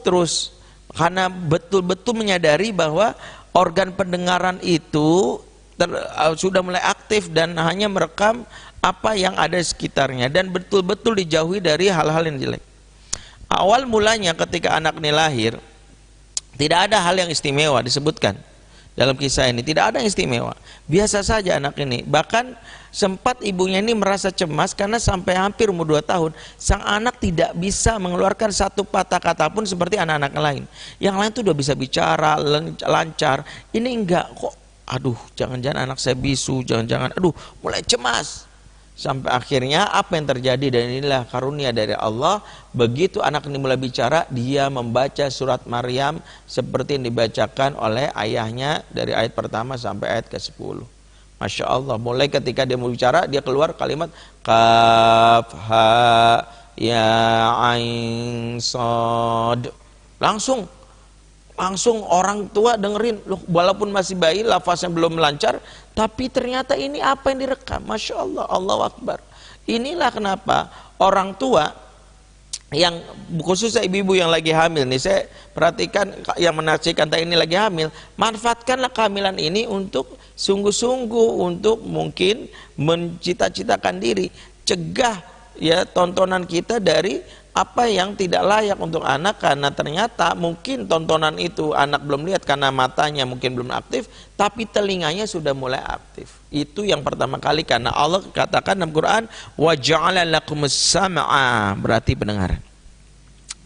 karena betul-betul menyadari bahwa organ pendengaran itu sudah mulai aktif dan hanya merekam apa yang ada di sekitarnya, dan betul-betul dijauhi dari hal-hal yang jelek. Awal mulanya ketika anak ini lahir, tidak ada hal yang istimewa disebutkan dalam kisah ini, tidak ada yang istimewa, biasa saja anak ini. Bahkan sempat ibunya ini merasa cemas karena sampai hampir umur 2 tahun sang anak tidak bisa mengeluarkan satu patah kata pun seperti anak-anak lain. Yang lain tuh udah bisa bicara lancar, ini enggak kok. Aduh, jangan-jangan anak saya bisu, jangan-jangan, aduh, mulai cemas. Sampai akhirnya apa yang terjadi, dan inilah karunia dari Allah, begitu anak ini mulai bicara, dia membaca surat Maryam seperti yang dibacakan oleh ayahnya dari ayat pertama sampai ayat ke-10. Masya Allah, mulai ketika dia mau bicara, dia keluar kalimat kaf ha ya ain sod. Langsung orang tua dengerin, loh, walaupun masih bayi, lafaznya belum lancar, tapi ternyata ini apa yang direkam. Masya Allah, Allahu Akbar. Inilah kenapa orang tua yang khususnya ibu-ibu yang lagi hamil nih, saya perhatikan yang menyaksikan ini lagi hamil, manfaatkanlah kehamilan ini untuk sungguh-sungguh untuk mungkin mencita-citakan diri, cegah ya tontonan kita dari apa yang tidak layak untuk anak, karena ternyata mungkin tontonan itu anak belum lihat karena matanya mungkin belum aktif, tapi telinganya sudah mulai aktif. Itu yang pertama kali, karena Allah katakan dalam Quran wa ja'ala lakumus sam'a, berarti pendengaran.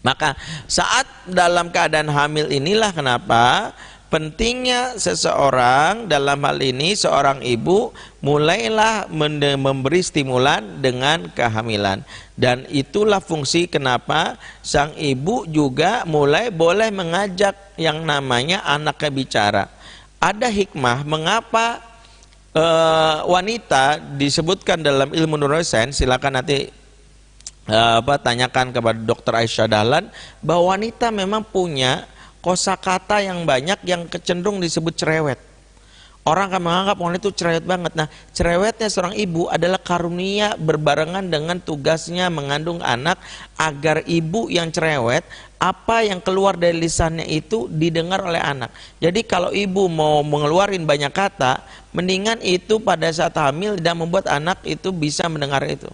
Maka saat dalam keadaan hamil inilah kenapa pentingnya seseorang, dalam hal ini seorang ibu, mulailah memberi stimulan dengan kehamilan. Dan itulah fungsi kenapa sang ibu juga mulai boleh mengajak yang namanya anaknya bicara. Ada hikmah mengapa wanita disebutkan dalam ilmu neuroscience, silakan nanti tanyakan kepada Dr. Aisyah Dahlan, bahwa wanita memang punya kosakata yang banyak yang cenderung disebut cerewet. Orang akan menganggap wanita itu cerewet banget. Nah, cerewetnya seorang ibu adalah karunia berbarengan dengan tugasnya mengandung anak, agar ibu yang cerewet, apa yang keluar dari lisannya itu didengar oleh anak. Jadi kalau ibu mau mengeluarin banyak kata, mendingan itu pada saat hamil dan membuat anak itu bisa mendengar itu.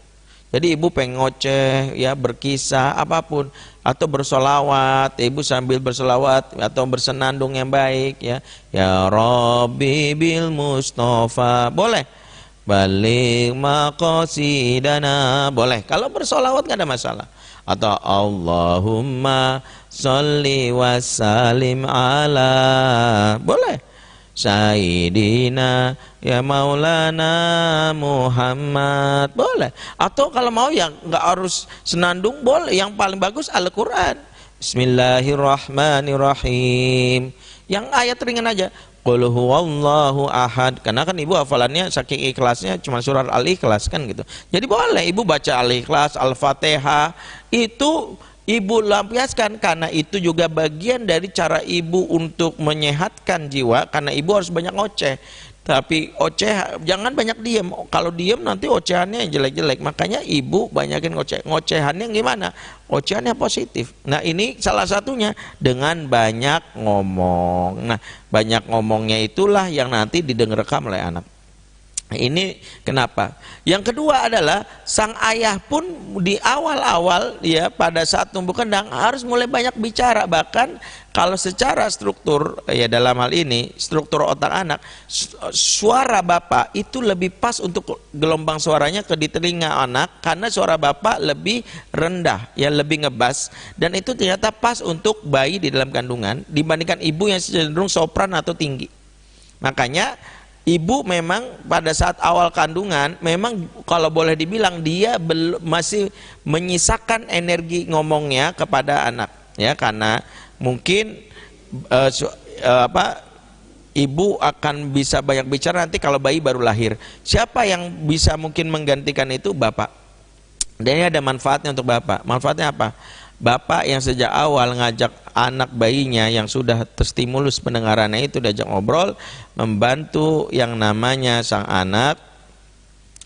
Jadi ibu pengen ngoceh, ya, berkisah, apapun, atau bersolawat, ibu sambil bersolawat atau bersenandung yang baik, ya, ya Rabbi bil Mustafa, boleh, balik maqasidana, boleh. Kalau bersolawat nggak ada masalah. Atau Allahumma sholli wassalim ala, boleh. Sayyidina ya Maulana Muhammad, boleh. Atau kalau mau yang nggak harus senandung, boleh. Yang paling bagus Al-Quran, Bismillahirrahmanirrahim, yang ayat ringan aja, Qul huwallahu ahad, karena kan ibu hafalannya saking ikhlasnya cuma surat Al-Ikhlas kan gitu. Jadi boleh ibu baca Al-Ikhlas, Al-Fatihah, itu ibu lampiaskan, karena itu juga bagian dari cara ibu untuk menyehatkan jiwa, karena ibu harus banyak ngoceh. Tapi jangan banyak diem. Kalau diem nanti ocehannya yang jelek-jelek. Makanya ibu banyakin ngocehannya gimana? Ocehannya positif. Nah, ini salah satunya dengan banyak ngomong. Nah, banyak ngomongnya itulah yang nanti didengarkan oleh anak. Ini kenapa? Yang kedua adalah sang ayah pun di awal-awal, ya, pada saat tumbuh kembang harus mulai banyak bicara. Bahkan kalau secara struktur, ya, dalam hal ini struktur otak anak, suara bapak itu lebih pas untuk gelombang suaranya ke di telinga anak, karena suara bapak lebih rendah, ya, lebih ngebas, dan itu ternyata pas untuk bayi di dalam kandungan dibandingkan ibu yang cenderung sopran atau tinggi. Makanya ibu memang pada saat awal kandungan memang kalau boleh dibilang dia masih menyisakan energi ngomongnya kepada anak, ya, karena mungkin ibu akan bisa banyak bicara nanti kalau bayi baru lahir. Siapa yang bisa mungkin menggantikan itu? Bapak. Dan ini ada manfaatnya untuk bapak. Manfaatnya apa? Bapak yang sejak awal ngajak anak bayinya yang sudah terstimulus pendengarannya itu diajak ngobrol, membantu yang namanya sang anak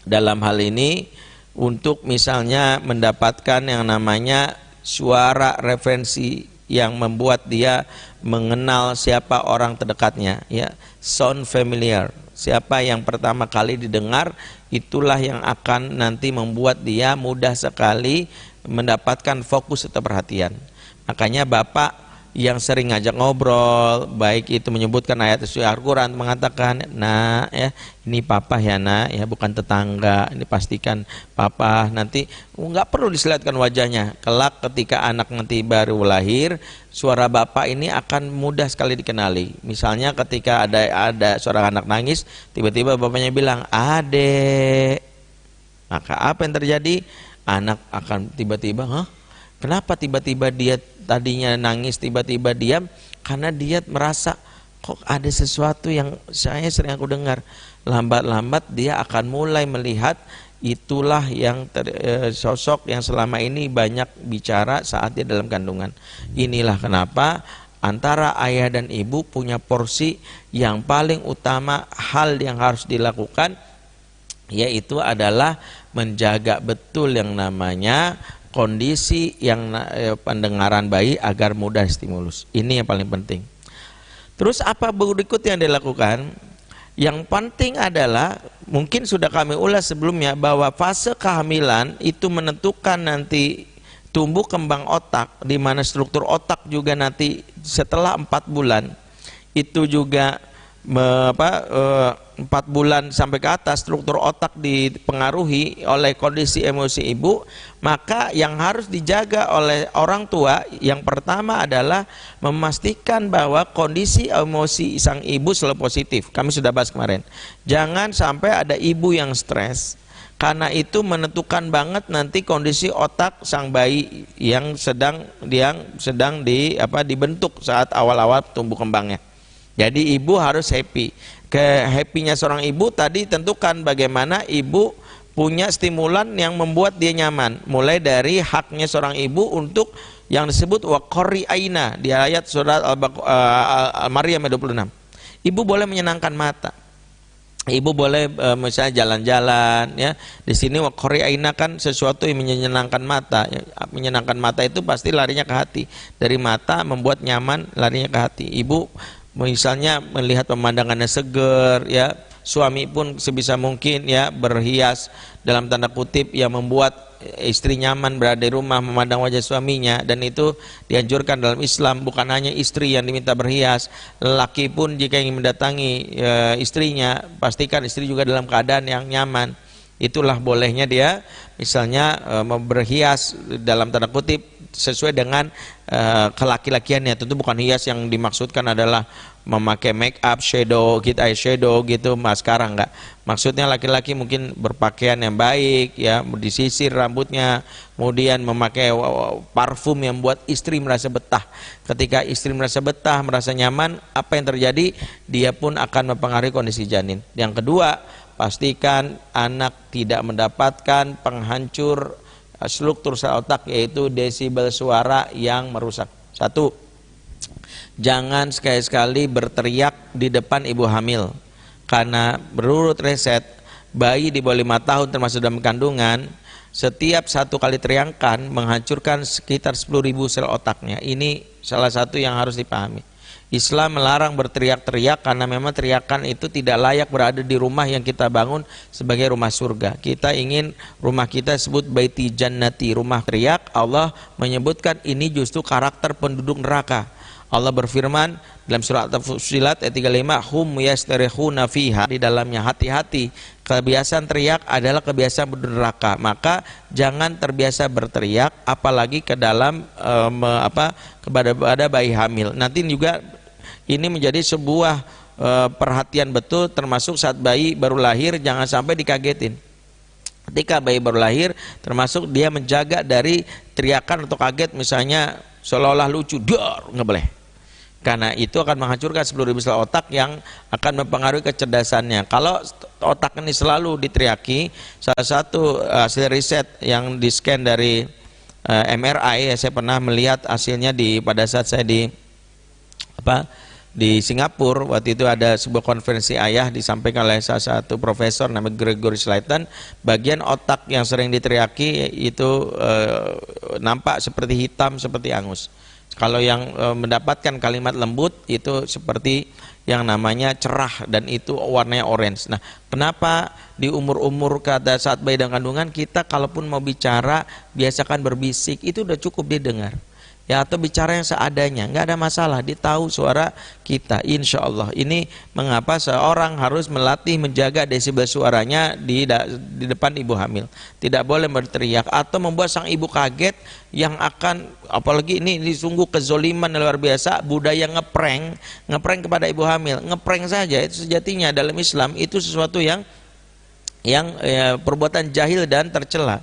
dalam hal ini untuk misalnya mendapatkan yang namanya suara referensi yang membuat dia mengenal siapa orang terdekatnya, ya, sound familiar. Siapa yang pertama kali didengar, itulah yang akan nanti membuat dia mudah sekali mendapatkan fokus atau perhatian. Makanya bapak yang sering ngajak ngobrol, baik itu menyebutkan ayat suci Al-Quran, mengatakan, nah, ya, ini papa ya nak, ya, bukan tetangga, ini pastikan papa. Nanti nggak perlu dilihatkan wajahnya, kelak ketika anak nanti baru lahir, suara bapak ini akan mudah sekali dikenali. Misalnya ketika ada suara anak nangis, tiba-tiba bapaknya bilang adek, Maka apa yang terjadi? Anak akan tiba-tiba, hah? Kenapa tiba-tiba dia tadinya nangis tiba-tiba diam? Karena dia merasa kok ada sesuatu yang saya sering aku dengar. Lambat-lambat dia akan mulai melihat itulah yang sosok yang selama ini banyak bicara saat dia dalam kandungan. Inilah kenapa antara ayah dan ibu punya porsi yang paling utama, hal yang harus dilakukan yaitu adalah menjaga betul yang namanya kondisi yang pendengaran bayi agar mudah stimulus. Ini yang paling penting. Terus apa berikut yang dilakukan? Yang penting adalah, mungkin sudah kami ulas sebelumnya, bahwa fase kehamilan itu menentukan nanti tumbuh kembang otak, di mana struktur otak juga nanti setelah 4 bulan itu juga 4 bulan sampai ke atas struktur otak dipengaruhi oleh kondisi emosi ibu. Maka yang harus dijaga oleh orang tua yang pertama adalah memastikan bahwa kondisi emosi sang ibu selalu positif. Kami sudah bahas kemarin, jangan sampai ada ibu yang stres, karena itu menentukan banget nanti kondisi otak sang bayi yang sedang dibentuk saat awal-awal tumbuh kembangnya. Jadi ibu harus happy. Happy-nya seorang ibu tadi tentukan bagaimana ibu punya stimulan yang membuat dia nyaman. Mulai dari haknya seorang ibu untuk yang disebut wa qurri aina di ayat surat Al-Maryam 26. Ibu boleh menyenangkan mata. Ibu boleh misalnya jalan-jalan, ya. Di sini wa qurri aina kan sesuatu yang menyenangkan mata. Menyenangkan mata itu pasti larinya ke hati. Dari mata membuat nyaman, larinya ke hati. Ibu misalnya melihat pemandangannya seger, ya. Suami pun sebisa mungkin ya berhias dalam tanda kutip yang membuat istri nyaman berada di rumah memandang wajah suaminya, dan itu dianjurkan dalam Islam. Bukan hanya istri yang diminta berhias, lelaki pun jika ingin mendatangi istrinya, pastikan istri juga dalam keadaan yang nyaman. Itulah bolehnya dia misalnya berhias dalam tanda kutip sesuai dengan kelaki-lakiannya. Tentu bukan hias yang dimaksudkan adalah memakai make up, shadow, eyeshadow gitu, sekarang enggak. Maksudnya laki-laki mungkin berpakaian yang baik, ya, disisir rambutnya, kemudian memakai parfum yang membuat istri merasa betah. Ketika istri merasa betah, merasa nyaman, apa yang terjadi? Dia pun akan mempengaruhi kondisi janin. Yang kedua, pastikan anak tidak mendapatkan penghancur struktur sel otak, yaitu desibel suara yang merusak. 1, jangan sekali-sekali berteriak di depan ibu hamil, karena menurut riset bayi di bawah 5 tahun termasuk dalam kandungan, setiap 1 kali teriakan menghancurkan sekitar 10.000 sel otaknya. Ini salah satu yang harus dipahami. Islam melarang berteriak-teriak karena memang teriakan itu tidak layak berada di rumah yang kita bangun sebagai rumah surga. Kita ingin rumah kita sebut baiti jannati, rumah teriak. Allah menyebutkan ini justru karakter penduduk neraka. Allah berfirman dalam surat Al-Fussilat ayat 35, hum yastarihuna fiha, di dalamnya hati-hati, kebiasaan teriak adalah kebiasaan penduduk neraka. Maka jangan terbiasa berteriak apalagi ke dalam kepada bayi hamil. Nanti juga ini menjadi sebuah perhatian betul, termasuk saat bayi baru lahir jangan sampai dikagetin. Ketika bayi baru lahir, termasuk dia menjaga dari teriakan atau kaget, misalnya seolah-olah lucu, dar, nggak boleh. Karena itu akan menghancurkan 10.000 sel otak yang akan mempengaruhi kecerdasannya. Kalau otak ini selalu diteriaki, salah satu hasil riset yang di scan dari MRI, saya pernah melihat hasilnya pada saat saya di Singapura. Waktu itu ada sebuah konferensi ayah disampaikan oleh salah satu profesor namanya Gregory Slayton. Bagian otak yang sering diteriaki itu nampak seperti hitam, seperti angus. Kalau yang mendapatkan kalimat lembut itu seperti yang namanya cerah, dan itu warnanya orange. Nah, kenapa di umur-umur kata saat bayi dalam kandungan kita kalaupun mau bicara biasakan berbisik, itu udah cukup didengar. Ya, atau bicara yang seadanya, nggak ada masalah, dia tahu suara kita, insya Allah. Ini mengapa seorang harus melatih menjaga desibel suaranya di depan ibu hamil. Tidak boleh berteriak atau membuat sang ibu kaget, yang akan, apalagi ini sungguh kezoliman luar biasa, budaya ngeprank kepada ibu hamil. Ngeprank saja itu sejatinya dalam Islam itu sesuatu yang yang perbuatan jahil dan tercela.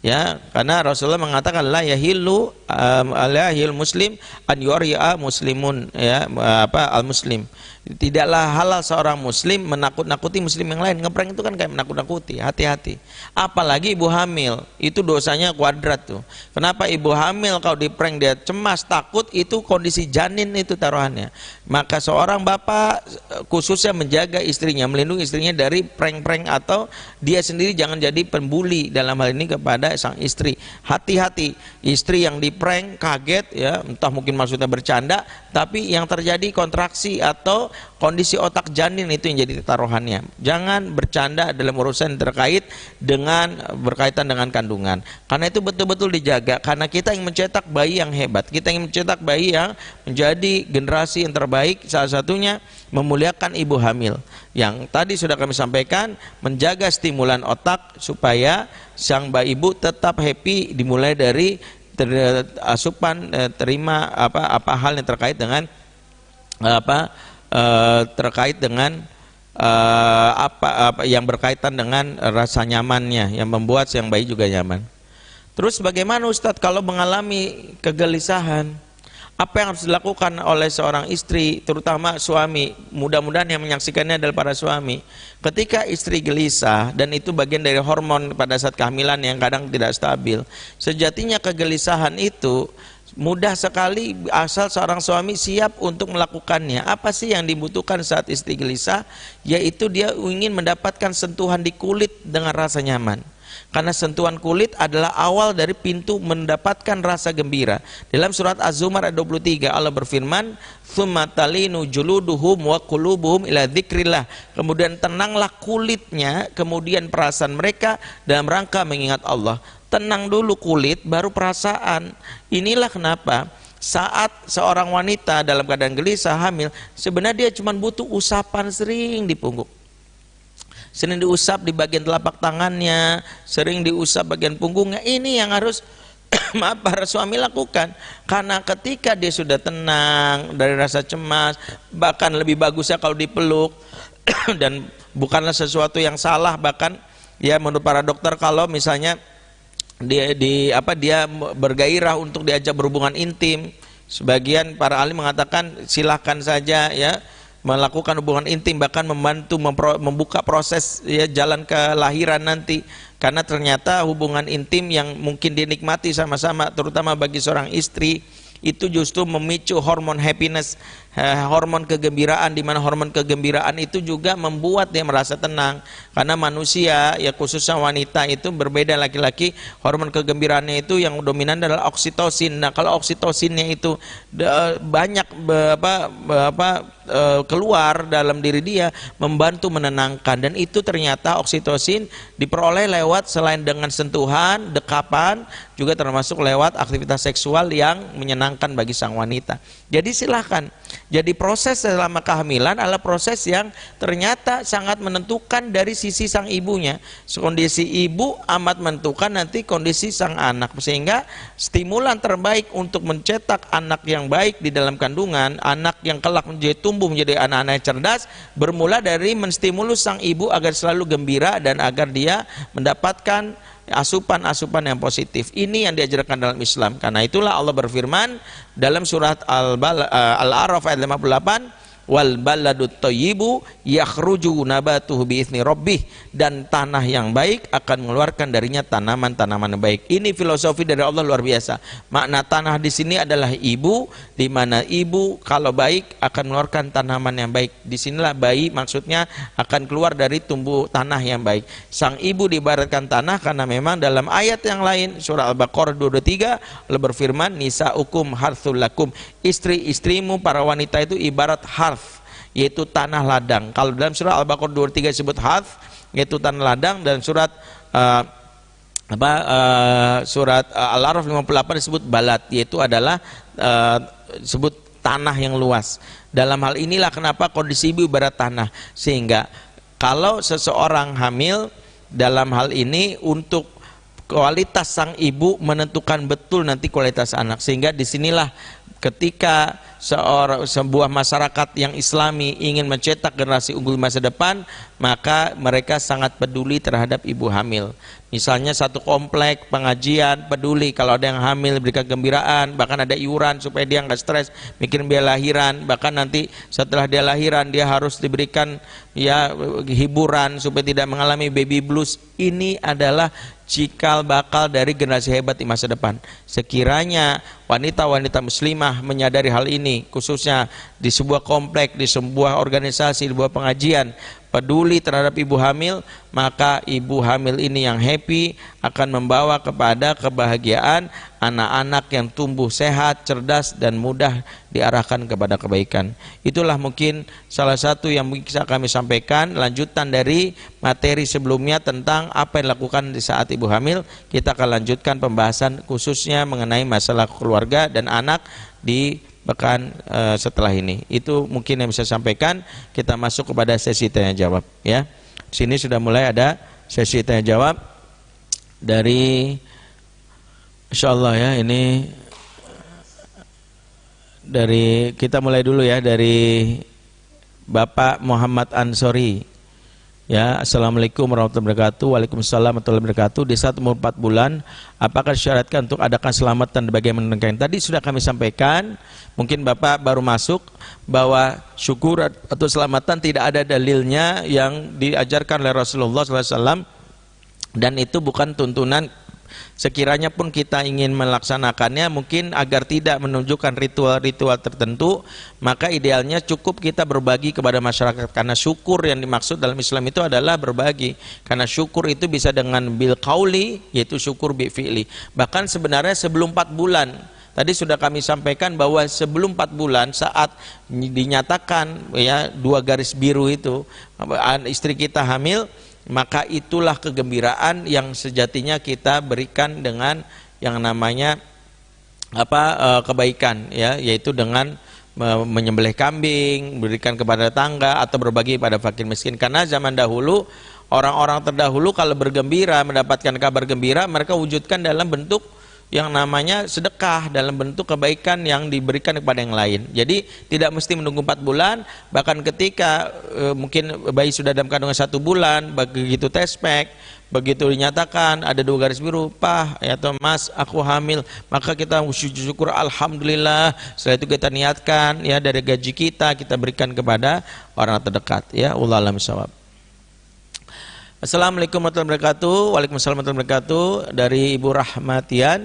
Ya, karena Rasulullah mengatakan la yahillu la yahil muslim an yuri'a muslimun, ya, al muslim. Tidaklah halal seorang muslim menakut-nakuti muslim yang lain. Ngeprank itu kan kayak menakut-nakuti, hati-hati. Apalagi ibu hamil, itu dosanya kuadrat tuh. Kenapa ibu hamil kalau di prank dia cemas, takut, itu kondisi janin itu taruhannya. Maka seorang bapak khususnya menjaga istrinya, melindungi istrinya dari prank-prank, atau dia sendiri jangan jadi pembuli dalam hal ini kepada sang istri. Hati-hati, istri yang di prank kaget, ya, entah mungkin maksudnya bercanda, tapi yang terjadi kontraksi atau kondisi otak janin itu yang jadi taruhannya. Jangan bercanda dalam urusan berkaitan dengan kandungan, karena itu betul-betul dijaga, karena kita ingin mencetak bayi yang hebat, kita ingin mencetak bayi yang menjadi generasi yang terbaik. Salah satunya memuliakan ibu hamil, yang tadi sudah kami sampaikan, menjaga stimulan otak supaya sang bayi ibu tetap happy, dimulai dari asupan, terima apa hal yang terkait dengan apa yang berkaitan dengan rasa nyamannya, yang membuat sang bayi juga nyaman. Terus bagaimana Ustadz kalau mengalami kegelisahan? Apa yang harus dilakukan oleh seorang istri, terutama suami? Mudah-mudahan yang menyaksikannya adalah para suami. Ketika istri gelisah, dan itu bagian dari hormon pada saat kehamilan yang kadang tidak stabil, sejatinya kegelisahan itu mudah sekali asal seorang suami siap untuk melakukannya. Apa sih yang dibutuhkan saat istri gelisah? Yaitu dia ingin mendapatkan sentuhan di kulit dengan rasa nyaman. Karena sentuhan kulit adalah awal dari pintu mendapatkan rasa gembira. Dalam surat Az-Zumar ayat 23 Allah berfirman, "Tsumma talinu juluduhum wa qulubuhum ila dzikrillah." Kemudian tenanglah kulitnya, kemudian perasaan mereka dalam rangka mengingat Allah. Tenang dulu kulit, baru perasaan. Inilah kenapa saat seorang wanita dalam keadaan gelisah hamil, sebenarnya dia cuma butuh usapan sering di punggung, sering diusap di bagian telapak tangannya, sering diusap bagian punggungnya. Ini yang harus maaf para suami lakukan. Karena ketika dia sudah tenang dari rasa cemas, bahkan lebih bagusnya kalau dipeluk dan bukanlah sesuatu yang salah, bahkan ya menurut para dokter kalau misalnya dia bergairah untuk diajak berhubungan intim, sebagian para ahli mengatakan silahkan saja ya melakukan hubungan intim, bahkan membantu membuka proses ya jalan kelahiran nanti. Karena ternyata hubungan intim yang mungkin dinikmati sama-sama, terutama bagi seorang istri, itu justru memicu hormon happiness, hormon kegembiraan, di mana hormon kegembiraan itu juga membuat dia merasa tenang. Karena manusia, ya khususnya wanita itu berbeda laki-laki, hormon kegembiraannya itu yang dominan adalah oksitosin. Nah, kalau oksitosinnya itu banyak keluar dalam diri dia, membantu menenangkan. Dan itu ternyata oksitosin diperoleh lewat selain dengan sentuhan, dekapan, juga termasuk lewat aktivitas seksual yang menyenangkan bagi sang wanita. Jadi silahkan. Jadi proses selama kehamilan adalah proses yang ternyata sangat menentukan dari sisi sang ibunya. Kondisi ibu amat menentukan nanti kondisi sang anak. Sehingga stimulan terbaik untuk mencetak anak yang baik di dalam kandungan, anak yang kelak tumbuh menjadi anak-anak yang cerdas, bermula dari menstimulus sang ibu agar selalu gembira dan agar dia mendapatkan asupan-asupan yang positif. Ini yang diajarkan dalam Islam. Karena itulah Allah berfirman dalam surat Al-A'raf ayat 58, wal baladut thayyibu yakhruju nabatuhu biizni rabbih, dan tanah yang baik akan mengeluarkan darinya tanaman-tanaman yang baik. Ini filosofi dari Allah luar biasa. Makna tanah di sini adalah ibu, di mana ibu kalau baik akan mengeluarkan tanaman yang baik. Disinilah bayi maksudnya akan keluar dari tumbuh tanah yang baik. Sang ibu diibaratkan tanah karena memang dalam ayat yang lain surah Al-Baqarah 223 Allah berfirman, nisaukum harthul lakum, istri-istrimu para wanita itu ibarat harth, yaitu tanah ladang. Kalau dalam surah Al-Baqarah 23 disebut harth, yaitu tanah ladang, dan surat surat Al-A'raf 58 disebut balad, yaitu adalah disebut tanah yang luas. Dalam hal inilah kenapa kondisi ibu ibarat tanah, sehingga kalau seseorang hamil dalam hal ini untuk kualitas sang ibu menentukan betul nanti kualitas anak. Sehingga disinilah ketika sebuah masyarakat yang islami ingin mencetak generasi unggul masa depan, maka mereka sangat peduli terhadap ibu hamil. Misalnya satu komplek pengajian peduli kalau ada yang hamil, berikan gembiraan, bahkan ada iuran supaya dia nggak stres mikirin biaya lahiran, bahkan nanti setelah dia lahiran dia harus diberikan ya hiburan supaya tidak mengalami baby blues. Ini adalah cikal bakal dari generasi hebat di masa depan. Sekiranya wanita-wanita muslimah menyadari hal ini, khususnya di sebuah komplek, di sebuah organisasi, di sebuah pengajian, peduli terhadap ibu hamil, maka ibu hamil ini yang happy akan membawa kepada kebahagiaan anak-anak yang tumbuh sehat, cerdas, dan mudah diarahkan kepada kebaikan. Itulah mungkin salah satu yang bisa kami sampaikan, lanjutan dari materi sebelumnya tentang apa yang dilakukan di saat ibu hamil. Kita akan lanjutkan pembahasan khususnya mengenai masalah keluarga dan anak di pekan setelah ini. Itu mungkin yang bisa sampaikan. Kita masuk kepada sesi tanya jawab ya. Sini sudah mulai ada sesi tanya jawab dari insyaallah ya. Ini dari kita mulai dulu ya, dari Bapak Muhammad Ansori. Ya, assalamualaikum warahmatullahi wabarakatuh. Waalaikumsalam warahmatullahi wabarakatuh. Di saat umur 4 bulan, apakah disyaratkan untuk adakan selamatan dan bagaimana menentukan? Tadi sudah kami sampaikan, mungkin Bapak baru masuk, bahwa syukur atau selamatan tidak ada dalilnya yang diajarkan oleh Rasulullah SAW, dan itu bukan tuntunan. Sekiranya pun kita ingin melaksanakannya, mungkin agar tidak menunjukkan ritual-ritual tertentu, maka idealnya cukup kita berbagi kepada masyarakat. Karena syukur yang dimaksud dalam Islam itu adalah berbagi. Karena syukur itu bisa dengan bil qauli, yaitu syukur bi fi'li. Bahkan sebenarnya sebelum 4 bulan, tadi sudah kami sampaikan bahwa sebelum 4 bulan saat dinyatakan ya 2 garis biru itu istri kita hamil, maka itulah kegembiraan yang sejatinya kita berikan dengan yang namanya kebaikan ya, yaitu dengan menyembelih kambing, berikan kepada tetangga atau berbagi pada fakir miskin. Karena zaman dahulu orang-orang terdahulu kalau bergembira, mendapatkan kabar gembira, mereka wujudkan dalam bentuk yang namanya sedekah, dalam bentuk kebaikan yang diberikan kepada yang lain. Jadi tidak mesti menunggu 4 bulan, bahkan ketika mungkin bayi sudah dalam kandungan 1 bulan, begitu tes pack, begitu dinyatakan ada 2 garis biru, Pak atau Mas aku hamil, maka kita syukur alhamdulillah. Setelah itu kita niatkan ya dari gaji kita berikan kepada orang terdekat ya. Wallahu a'lam bishawab. Assalamualaikum warahmatullahi wabarakatuh. Waalaikumsalam warahmatullahi wabarakatuh. Dari Ibu Rahmatian,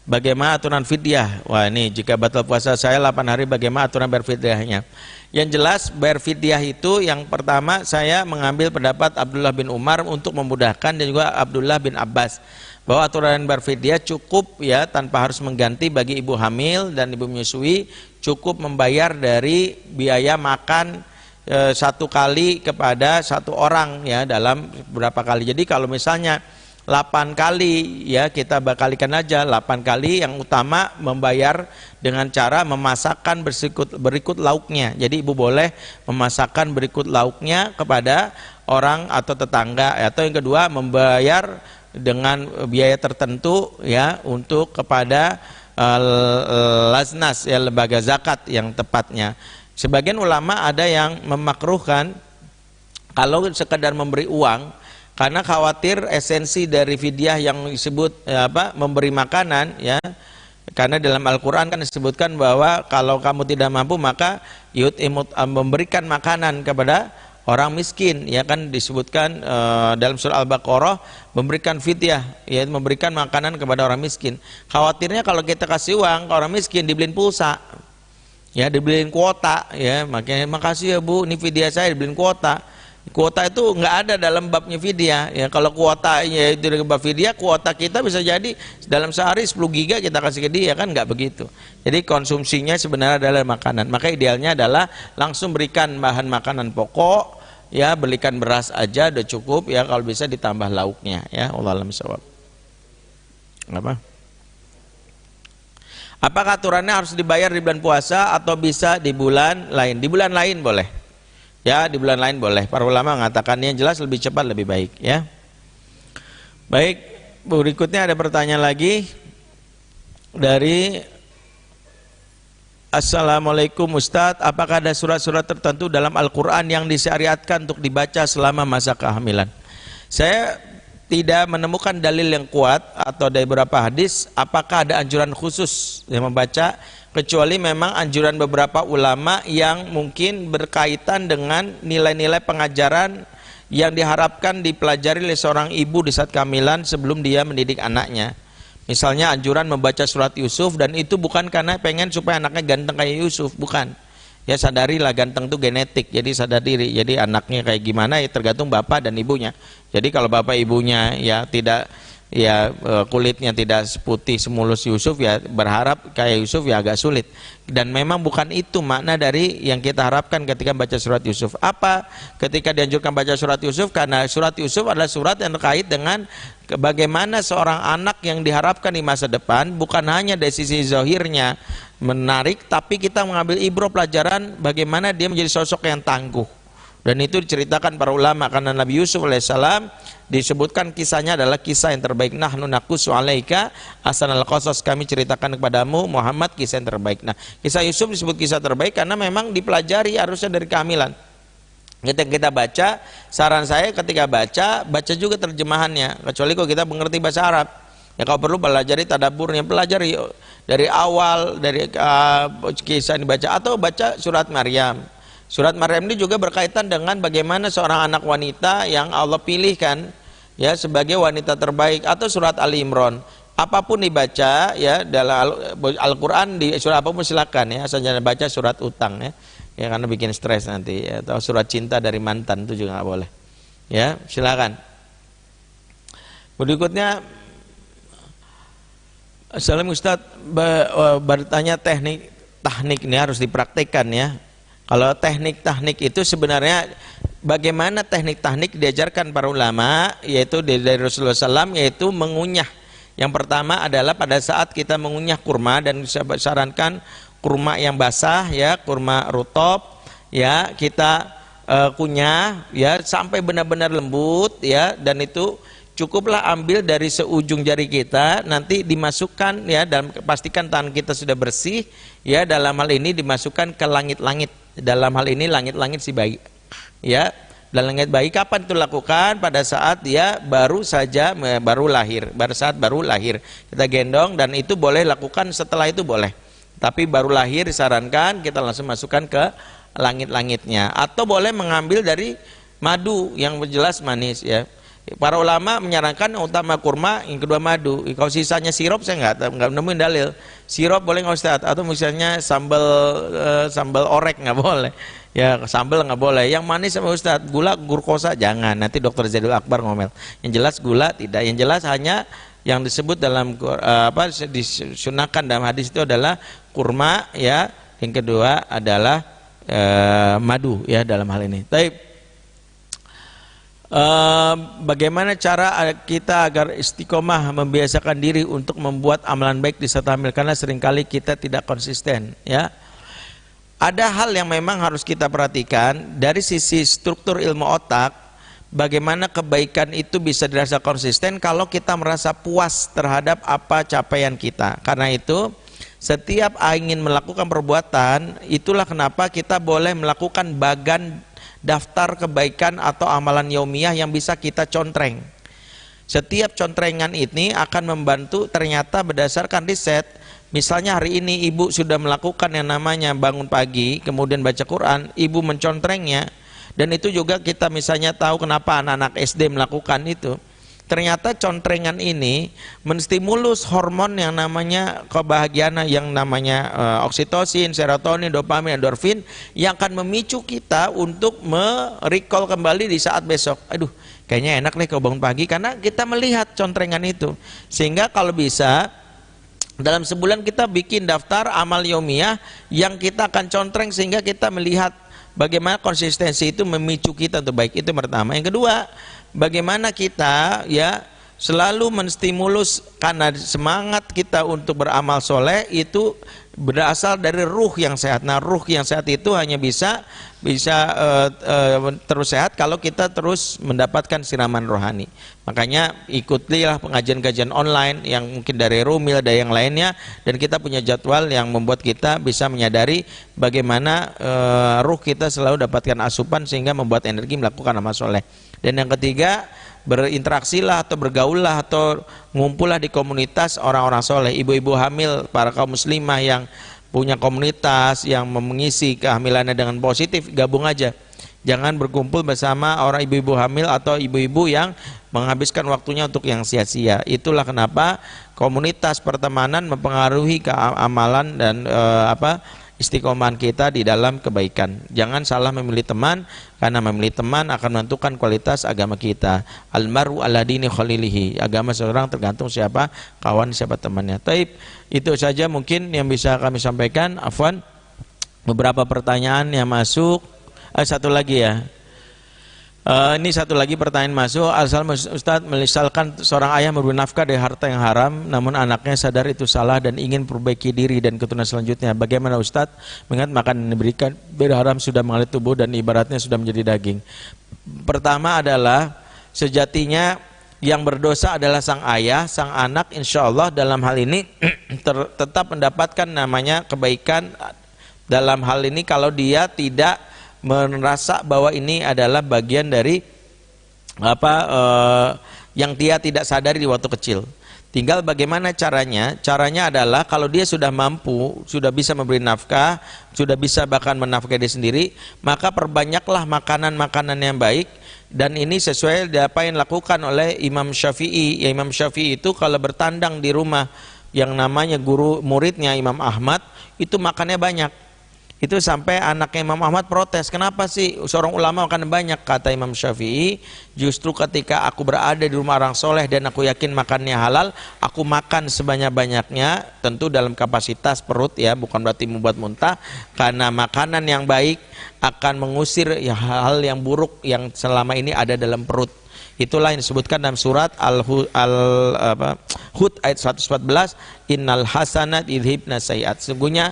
bagaimana aturan fidyah? Wah, ini jika batal puasa saya 8 hari, bagaimana aturan bayar fidyahnya? Yang jelas bayar fidyah itu yang pertama saya mengambil pendapat Abdullah bin Umar untuk memudahkan, dan juga Abdullah bin Abbas, bahwa aturan bayar fidyah cukup ya, tanpa harus mengganti bagi ibu hamil dan ibu menyusui, cukup membayar dari biaya makan 1 kali kepada 1 orang ya, dalam berapa kali. Jadi kalau misalnya 8 kali ya, kita kalikan aja 8 kali. Yang utama membayar dengan cara memasakkan berikut lauknya. Jadi ibu boleh memasakkan berikut lauknya kepada orang atau tetangga. Atau yang kedua membayar dengan biaya tertentu ya, untuk kepada laznas ya, lembaga zakat yang tepatnya. Sebagian ulama ada yang memakruhkan kalau sekedar memberi uang, karena khawatir esensi dari fidyah yang disebut memberi makanan ya. Karena dalam Al-Quran kan disebutkan bahwa kalau kamu tidak mampu maka memberikan makanan kepada orang miskin ya, kan disebutkan dalam surah Al-Baqarah, memberikan fidyah ya, memberikan makanan kepada orang miskin. Khawatirnya kalau kita kasih uang ke orang miskin dibeliin pulsa ya, dibeliin kuota ya, makanya makasih ya Bu, ini fidyah saya, dibeliin kuota. Kuota itu nggak ada dalam babnya fidyah ya. Kalau kuotanya itu dari bab fidyah, kuota kita bisa jadi dalam sehari 10 giga kita kasih ke dia, kan nggak begitu. Jadi konsumsinya sebenarnya adalah makanan. Maka idealnya adalah langsung berikan bahan makanan pokok ya, belikan beras aja udah cukup ya, kalau bisa ditambah lauknya ya. Wallahu a'lam bishawab. Apakah aturannya harus dibayar di bulan puasa atau bisa di bulan lain? Di bulan lain boleh. Ya, di bulan lain boleh. Para ulama mengatakan yang jelas lebih cepat lebih baik ya. Baik, berikutnya ada pertanyaan lagi dari Assalamualaikum Ustadz, apakah ada surat-surat tertentu dalam Al-Quran yang disyariatkan untuk dibaca selama masa kehamilan? Saya tidak menemukan dalil yang kuat atau dari beberapa hadis apakah ada anjuran khusus yang membaca, kecuali memang anjuran beberapa ulama yang mungkin berkaitan dengan nilai-nilai pengajaran yang diharapkan dipelajari oleh seorang ibu di saat kehamilan sebelum dia mendidik anaknya. Misalnya anjuran membaca surat Yusuf, dan itu bukan karena pengen supaya anaknya ganteng kayak Yusuf, bukan. Ya sadarilah ganteng itu genetik, jadi sadar diri. Jadi anaknya kayak gimana ya tergantung bapak dan ibunya. Jadi kalau bapak ibunya ya tidak kulitnya tidak seputih semulus Yusuf, ya berharap kayak Yusuf ya agak sulit. Dan memang bukan itu makna dari yang kita harapkan ketika baca surat Yusuf. Apa ketika dianjurkan baca surat Yusuf? Karena surat Yusuf adalah surat yang terkait dengan bagaimana seorang anak yang diharapkan di masa depan, bukan hanya dari sisi zahirnya menarik, tapi kita mengambil ibrah pelajaran bagaimana dia menjadi sosok yang tangguh. Dan itu diceritakan para ulama, karena Nabi Yusuf alaihissalam disebutkan kisahnya adalah kisah yang terbaik. Nahnu naqussu 'alaika ahsanal qasas, kami ceritakan kepadamu Muhammad kisah yang terbaik. Nah, kisah Yusuf disebut kisah terbaik karena memang dipelajari harusnya dari kehamilan. Ketika kita baca, saran saya ketika baca juga terjemahannya, kecuali kalau kita mengerti bahasa Arab. Ya kalau perlu pelajari tadaburnya, pelajari dari awal, dari kisah yang dibaca, atau baca surat Maryam. Surat Maryam ini juga berkaitan dengan bagaimana seorang anak wanita yang Allah pilihkan ya sebagai wanita terbaik, atau surat Ali Imran. Apapun dibaca ya dalam Al-Qur'an, di surat apapun silakan ya, asal jangan baca surat utang ya. Ya karena bikin stres nanti ya. Atau surat cinta dari mantan itu juga nggak boleh. Ya, silakan. Berikutnya, Assalamualaikum Ustaz, bertanya teknik ini harus dipraktikkan ya. Kalau teknik itu sebenarnya bagaimana teknik diajarkan para ulama, yaitu dari Rasulullah SAW, yaitu mengunyah. Yang pertama adalah pada saat kita mengunyah kurma, dan saya sarankan kurma yang basah ya, kurma rutop ya, kita kunyah ya sampai benar-benar lembut ya, dan itu cukuplah ambil dari seujung jari kita, nanti dimasukkan ya, dalam pastikan tangan kita sudah bersih ya, dalam hal ini dimasukkan ke langit-langit, dalam hal ini langit-langit si bayi ya. Dan langit bayi kapan itu lakukan? Pada saat dia baru lahir, pada saat baru lahir kita gendong, dan itu boleh lakukan setelah itu boleh, tapi baru lahir disarankan kita langsung masukkan ke langit-langitnya, atau boleh mengambil dari madu yang jelas manis ya. Para ulama menyarankan yang utama kurma, yang kedua madu. Kalau sisanya sirup saya nggak nemuin dalil. Sirup boleh nggak Ustaz? Atau misalnya sambal orek nggak boleh. Ya sambal nggak boleh. Yang manis sama Ustaz, gula glukosa jangan. Nanti dokter Zaidul Akbar ngomel. Yang jelas gula tidak. Yang jelas hanya yang disebut dalam disunahkan dalam hadis itu adalah kurma ya. Yang kedua adalah madu ya dalam hal ini. Tapi bagaimana cara kita agar istiqomah membiasakan diri untuk membuat amalan baik di saat hamil, karena seringkali kita tidak konsisten ya. Ada hal yang memang harus kita perhatikan dari sisi struktur ilmu otak, bagaimana kebaikan itu bisa dirasa konsisten kalau kita merasa puas terhadap apa capaian kita. Karena itu setiap ingin melakukan perbuatan, itulah kenapa kita boleh melakukan bagan daftar kebaikan atau amalan yaumiyah yang bisa kita contreng. Setiap contrengan ini akan membantu, ternyata berdasarkan riset. Misalnya hari ini ibu sudah melakukan yang namanya bangun pagi kemudian baca Quran, ibu mencontrengnya, dan itu juga kita misalnya tahu kenapa anak-anak SD melakukan itu. Ternyata contrengan ini menstimulus hormon yang namanya kebahagiaan, yang namanya oksitosin, serotonin, dopamin, endorfin, yang akan memicu kita untuk merecall kembali di saat besok. Aduh, kayaknya enak nih kalau bangun pagi, karena kita melihat contrengan itu. Sehingga kalau bisa dalam sebulan kita bikin daftar amal yaumiyah yang kita akan contreng, sehingga kita melihat bagaimana konsistensi itu memicu kita untuk baik. Itu pertama. Yang kedua, bagaimana kita ya selalu menstimulus, karena semangat kita untuk beramal soleh itu berasal dari ruh yang sehat. Nah, ruh yang sehat itu hanya bisa terus sehat kalau kita terus mendapatkan siraman rohani. Makanya ikutilah pengajian-kajian online yang mungkin dari Rumil, dari yang lainnya, dan kita punya jadwal yang membuat kita bisa menyadari bagaimana ruh kita selalu dapatkan asupan sehingga membuat energi melakukan amal soleh. Dan yang ketiga, berinteraksilah atau bergaullah atau ngumpullah di komunitas orang-orang soleh, ibu-ibu hamil, para kaum muslimah yang punya komunitas yang mengisi kehamilannya dengan positif, gabung aja. Jangan berkumpul bersama orang ibu-ibu hamil atau ibu-ibu yang menghabiskan waktunya untuk yang sia-sia. Itulah kenapa komunitas pertemanan mempengaruhi keamalan dan istiqomahan kita di dalam kebaikan. Jangan salah memilih teman, karena memilih teman akan menentukan kualitas agama kita. Almaru ala dini khalilihi. Agama seorang tergantung siapa kawan, siapa temannya. Taib, itu saja mungkin yang bisa kami sampaikan. Afwan, beberapa pertanyaan yang masuk. Satu lagi ya. Ini satu lagi pertanyaan masuk. Asal Ustadz, misalkan seorang ayah memberi nafkah dari harta yang haram, namun anaknya sadar itu salah dan ingin perbaiki diri dan keturunan selanjutnya. Bagaimana Ustadz? Mengingat makanan yang diberikan dari haram sudah mengalir tubuh dan ibaratnya sudah menjadi daging. Pertama adalah sejatinya yang berdosa adalah sang ayah, sang anak. Insya Allah dalam hal ini tetap mendapatkan namanya kebaikan. Dalam hal ini kalau dia tidak merasa bahwa ini adalah bagian dari yang dia tidak sadari di waktu kecil. Tinggal bagaimana caranya? Caranya adalah kalau dia sudah mampu, sudah bisa memberi nafkah, sudah bisa bahkan menafkahi diri sendiri, maka perbanyaklah makanan-makanan yang baik. Dan ini sesuai dengan apa yang dilakukan oleh Imam Syafi'i. Ya, Imam Syafi'i itu kalau bertandang di rumah yang namanya guru muridnya Imam Ahmad, itu makannya banyak. Itu sampai anaknya Imam Ahmad protes, kenapa sih seorang ulama makan banyak? Kata Imam Syafi'i, justru ketika aku berada di rumah orang soleh dan aku yakin makannya halal, aku makan sebanyak-banyaknya, tentu dalam kapasitas perut ya, bukan berarti membuat muntah, karena makanan yang baik akan mengusir hal yang buruk yang selama ini ada dalam perut. Itulah yang disebutkan dalam surat Hud ayat 114, innal hasanat idhibna sayiat. Sesungguhnya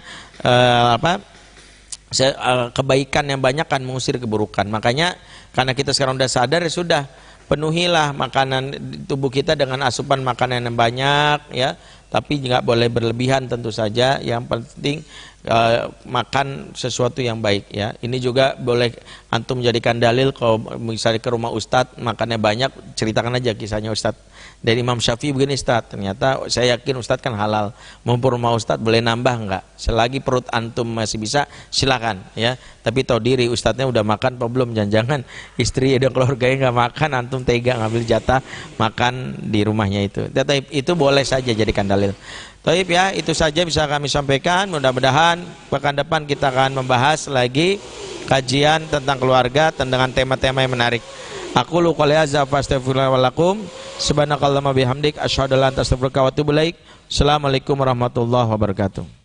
kebaikan yang banyak akan mengusir keburukan. Makanya karena kita sekarang sudah sadar, ya sudah, penuhilah makanan tubuh kita dengan asupan makanan yang banyak ya, tapi nggak boleh berlebihan tentu saja. Yang penting makan sesuatu yang baik ya. Ini juga boleh antum menjadikan dalil kalau misalnya ke rumah ustadz makannya banyak, ceritakan aja kisahnya ustadz dari Imam Syafi'i begini, Ustadz, ternyata saya yakin Ustadz kan halal, mumpur rumah Ustadz boleh nambah enggak? Selagi perut antum masih bisa silakan ya, tapi tahu diri Ustadznya udah makan apa belum, jangan-jangan istri dan keluarganya nggak makan, antum tega ngambil jatah makan di rumahnya itu. Itu boleh saja jadikan dalil. Taib ya, itu saja bisa kami sampaikan. Mudah-mudahan pekan depan kita akan membahas lagi kajian tentang keluarga dengan tema-tema yang menarik. Aku lu qouli hadza fa astaghfirullah wa lakum. Subhanakallahumma bihamdik asyhadu an la ilaha illa anta astaghfiruka wa atubu ilaik. Assalamualaikum warahmatullahi wabarakatuh.